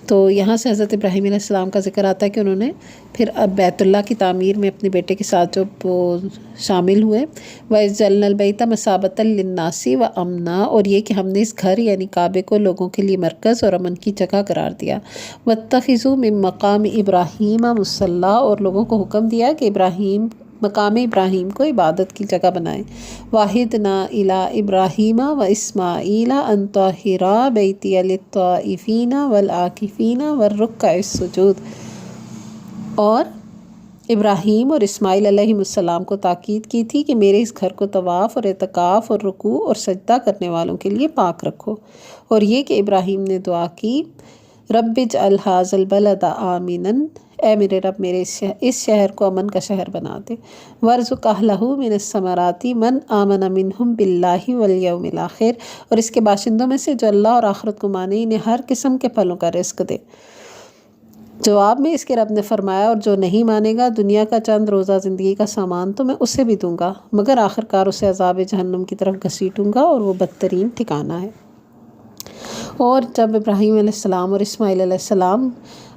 S1: تو یہاں سے حضرت ابراہیم علیہ السلام کا ذکر آتا ہے کہ انہوں نے پھر بیت اللہ کی تعمیر میں اپنے بیٹے کے ساتھ جو وہ شامل ہوئے، وَإِذْ جَعَلْنَا الْبَيْتَ مَثَابَةً لِلنَّاسِ وَأَمْنًا، اور یہ کہ ہم نے اس گھر یعنی کعبے کو لوگوں کے لیے مرکز اور امن کی جگہ قرار دیا۔ وَاتَّخِذُوا مِن مَقَامِ إِبْرَاهِيمَ مُصَلًّى، اور لوگوں کو حکم دیا کہ مقام ابراہیم کو عبادت کی جگہ بنائیں۔ وَعَهِدْنَا إِلَىٰ إِبْرَاهِيمَ وَإِسْمَاعِيلَ أَن طَهِّرَا بَيْتِيَ لِلطَّائِفِينَ وَالْعَاكِفِينَ وَالرُّكَّعِ السُّجُودِ، اور ابراہیم اور اسماعیل علیہ السلام کو تاکید کی تھی کہ میرے اس گھر کو طواف اور اعتکاف اور رکوع اور سجدہ کرنے والوں کے لیے پاک رکھو۔ اور یہ کہ ابراہیم نے دعا کی، رب اجعل ھذا البلد آمنا، اے میرے رب میرے اس شہر کو امن کا شہر بنا دے، وارزق اہلہ من الثمرات من آمن منہم باللہ والیوم الآخر، اور اس کے باشندوں میں سے جو اللہ اور آخرت کو مانے انہیں ہر قسم کے پھلوں کا رزق دے۔ جواب میں اس کے رب نے فرمایا، اور جو نہیں مانے گا دنیا کا چند روزہ زندگی کا سامان تو میں اسے بھی دوں گا، مگر آخرکار اسے عذاب جہنم کی طرف گھسیٹوں گا اور وہ بدترین ٹھکانہ ہے۔ اور جب ابراہیم علیہ السلام اور اسماعیل علیہ السلام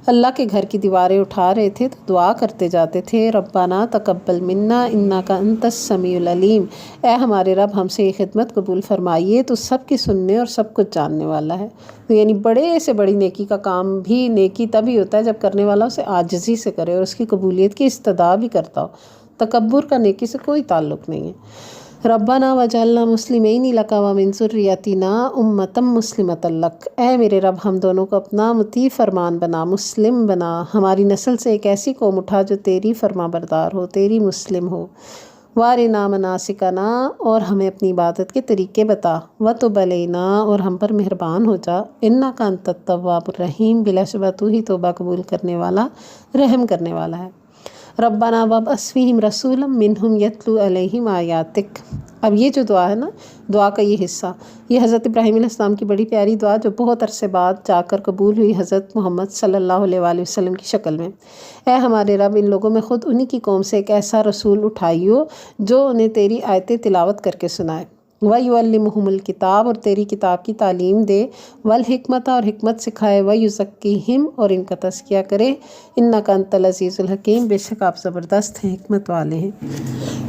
S1: اللہ کے گھر کی دیواریں اٹھا رہے تھے تو دعا کرتے جاتے تھے، ربنا تقبل منا انک انت السمیع العلیم، اے ہمارے رب ہم سے یہ خدمت قبول فرمائیے، تو سب کی سننے اور سب کچھ جاننے والا ہے۔ یعنی بڑے سے بڑی نیکی کا کام بھی نیکی تبھی ہوتا ہے جب کرنے والا اسے عاجزی سے کرے اور اس کی قبولیت کی استدعا بھی کرتا ہو۔ تکبر کا نیکی سے کوئی تعلق نہیں ہے۔ ربنا وجعلنا مسلمین لک ومن ذریتنا امۃ مسلمۃ لک، اے میرے رب ہم دونوں کو اپنا مطیع فرمان بنا، مسلم بنا، ہماری نسل سے ایک ایسی قوم اٹھا جو تیری فرما بردار ہو، تیری مسلم ہو۔ وارنا مناسکنا، اور ہمیں اپنی عبادت کے طریقے بتا، وتب علینا، اور ہم پر مہربان ہو جا، انک انت التواب الرحیم، بلا شبہ تو ہی توبہ قبول کرنے والا رحم کرنے والا ہے۔ ربنا وابعث فیہم رسولا منہم یتلو علیہم آیاتک۔ اب یہ جو دعا ہے نا، دعا کا یہ حصہ، یہ حضرت ابراہیم علیہ السلام کی بڑی پیاری دعا جو بہت عرصے بعد جا کر قبول ہوئی حضرت محمد صلی اللہ علیہ وآلہ وسلم کی شکل میں۔ اے ہمارے رب ان لوگوں میں خود انہی کی قوم سے ایک ایسا رسول اٹھائیو جو انہیں تیری آیتیں تلاوت کر کے سنائے، وَيُعَلِّمُهُمُ الْكِتَابَ، اور تیری کتاب کی تعلیم دے، وَالْحِکْمَةَ، اور حکمت سکھائے، وَيُزَكِّيهِمْ، اور ان کا تزکیہ کرے، اِنَّكَ أَنْتَ الْعَزِيزُ الْحَكِيمُ، بے شک آپ زبردست ہیں، حکمت والے ہیں۔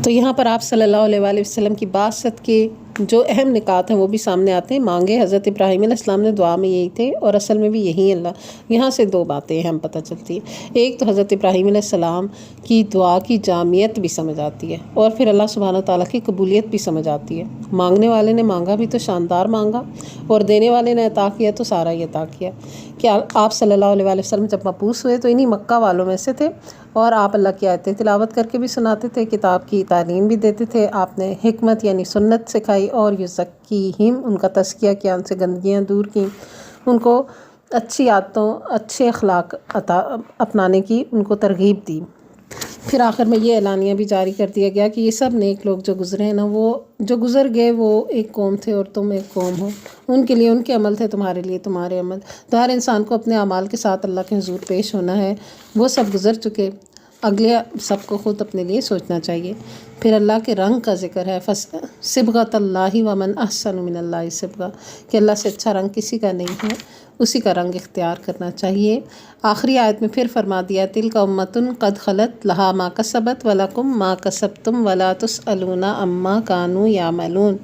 S1: تو یہاں پر آپ صلی اللہ علیہ وآلہ وسلم کی بعثت کے جو اہم نکات ہیں وہ بھی سامنے آتے ہیں۔ مانگے حضرت ابراہیم علیہ السلام نے دعا میں یہی تھے، اور اصل میں بھی یہی اللہ۔ یہاں سے دو باتیں اہم پتہ چلتی ہیں، ایک تو حضرت ابراہیم علیہ السلام کی دعا کی جامعیت بھی سمجھ آتی ہے، اور پھر اللہ سبحانہ تعالیٰ کی قبولیت بھی سمجھ آتی ہے۔ مانگنے والے نے مانگا بھی تو شاندار مانگا، اور دینے والے نے عطا کیا تو سارا ہی عطا کیا۔ کہ آپ صلی اللہ علیہ وآلہ وسلم جب مبعوث ہوئے تو انہی مکہ والوں میں سے تھے، اور آپ اللہ کی آیتیں تلاوت کر کے بھی سناتے تھے، کتاب کی تعلیم بھی دیتے تھے، آپ نے حکمت یعنی سنت سکھائی، اور یزکیہم، ان کا تزکیہ کیا، ان سے گندگیاں دور کیں، ان کو اچھی عادتوں اچھے اخلاق اپنانے کی ان کو ترغیب دی۔ پھر آخر میں یہ اعلانیہ بھی جاری کر دیا گیا کہ یہ سب نیک لوگ جو گزرے ہیں نا، وہ جو گزر گئے وہ ایک قوم تھے اور تم ایک قوم ہو، ان کے لیے ان کے عمل تھے، تمہارے لیے تمہارے عمل۔ تو ہر انسان کو اپنے اعمال کے ساتھ اللہ کے حضور پیش ہونا ہے، وہ سب گزر چکے، اگلے سب کو خود اپنے لیے سوچنا چاہیے۔ پھر اللہ کے رنگ کا ذکر ہے، صبغۃ اللہ ومن احسن من اللہ صبغہ، کہ اللہ سے اچھا رنگ کسی کا نہیں ہے، اسی کا رنگ اختیار کرنا چاہیے۔ آخری آیت میں پھر فرما دیا، تلک امۃ قد خلت لہا ما کسبت ولکم ما کسبتم ولا تسألون عما کانوا یعملون۔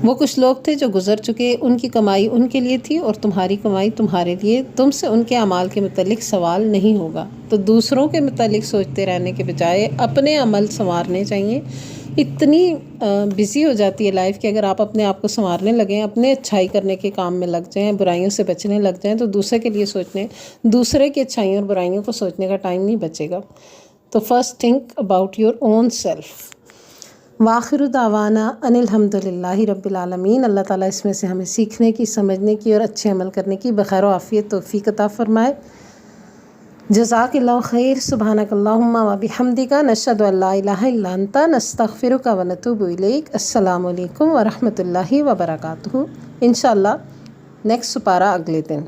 S1: وہ کچھ لوگ تھے جو گزر چکے، ان کی کمائی ان کے لیے تھی اور تمہاری کمائی تمہارے لیے، تم سے ان کے اعمال کے متعلق سوال نہیں ہوگا۔ تو دوسروں کے متعلق سوچتے رہنے کے بجائے اپنے عمل سنوارنے چاہیے۔ اتنی بزی ہو جاتی ہے لائف کہ اگر آپ اپنے آپ کو سنوارنے لگیں، اپنے اچھائی کرنے کے کام میں لگ جائیں، برائیوں سے بچنے لگ جائیں، تو دوسرے کے لیے سوچنے، دوسرے کی اچھائیوں اور برائیوں کو سوچنے کا ٹائم نہیں بچے گا۔ تو first think about your own self. وآخر دعوانا ان الحمد للہ رب العالمین۔ اللہ تعالیٰ اس میں سے ہمیں سیکھنے کی، سمجھنے کی اور اچھے عمل کرنے کی بخیر و عافیت توفیق عطا فرمائے۔ جزاک اللہ خیر۔ سبحانک اللہم و بحمدک، نشہد ان لا الہ الا انت، نستغفرک و نتوب الیک۔ السلام علیکم ورحمۃ اللہ وبرکاتہ۔ انشاءاللہ نیکسٹ سپارہ اگلے دن۔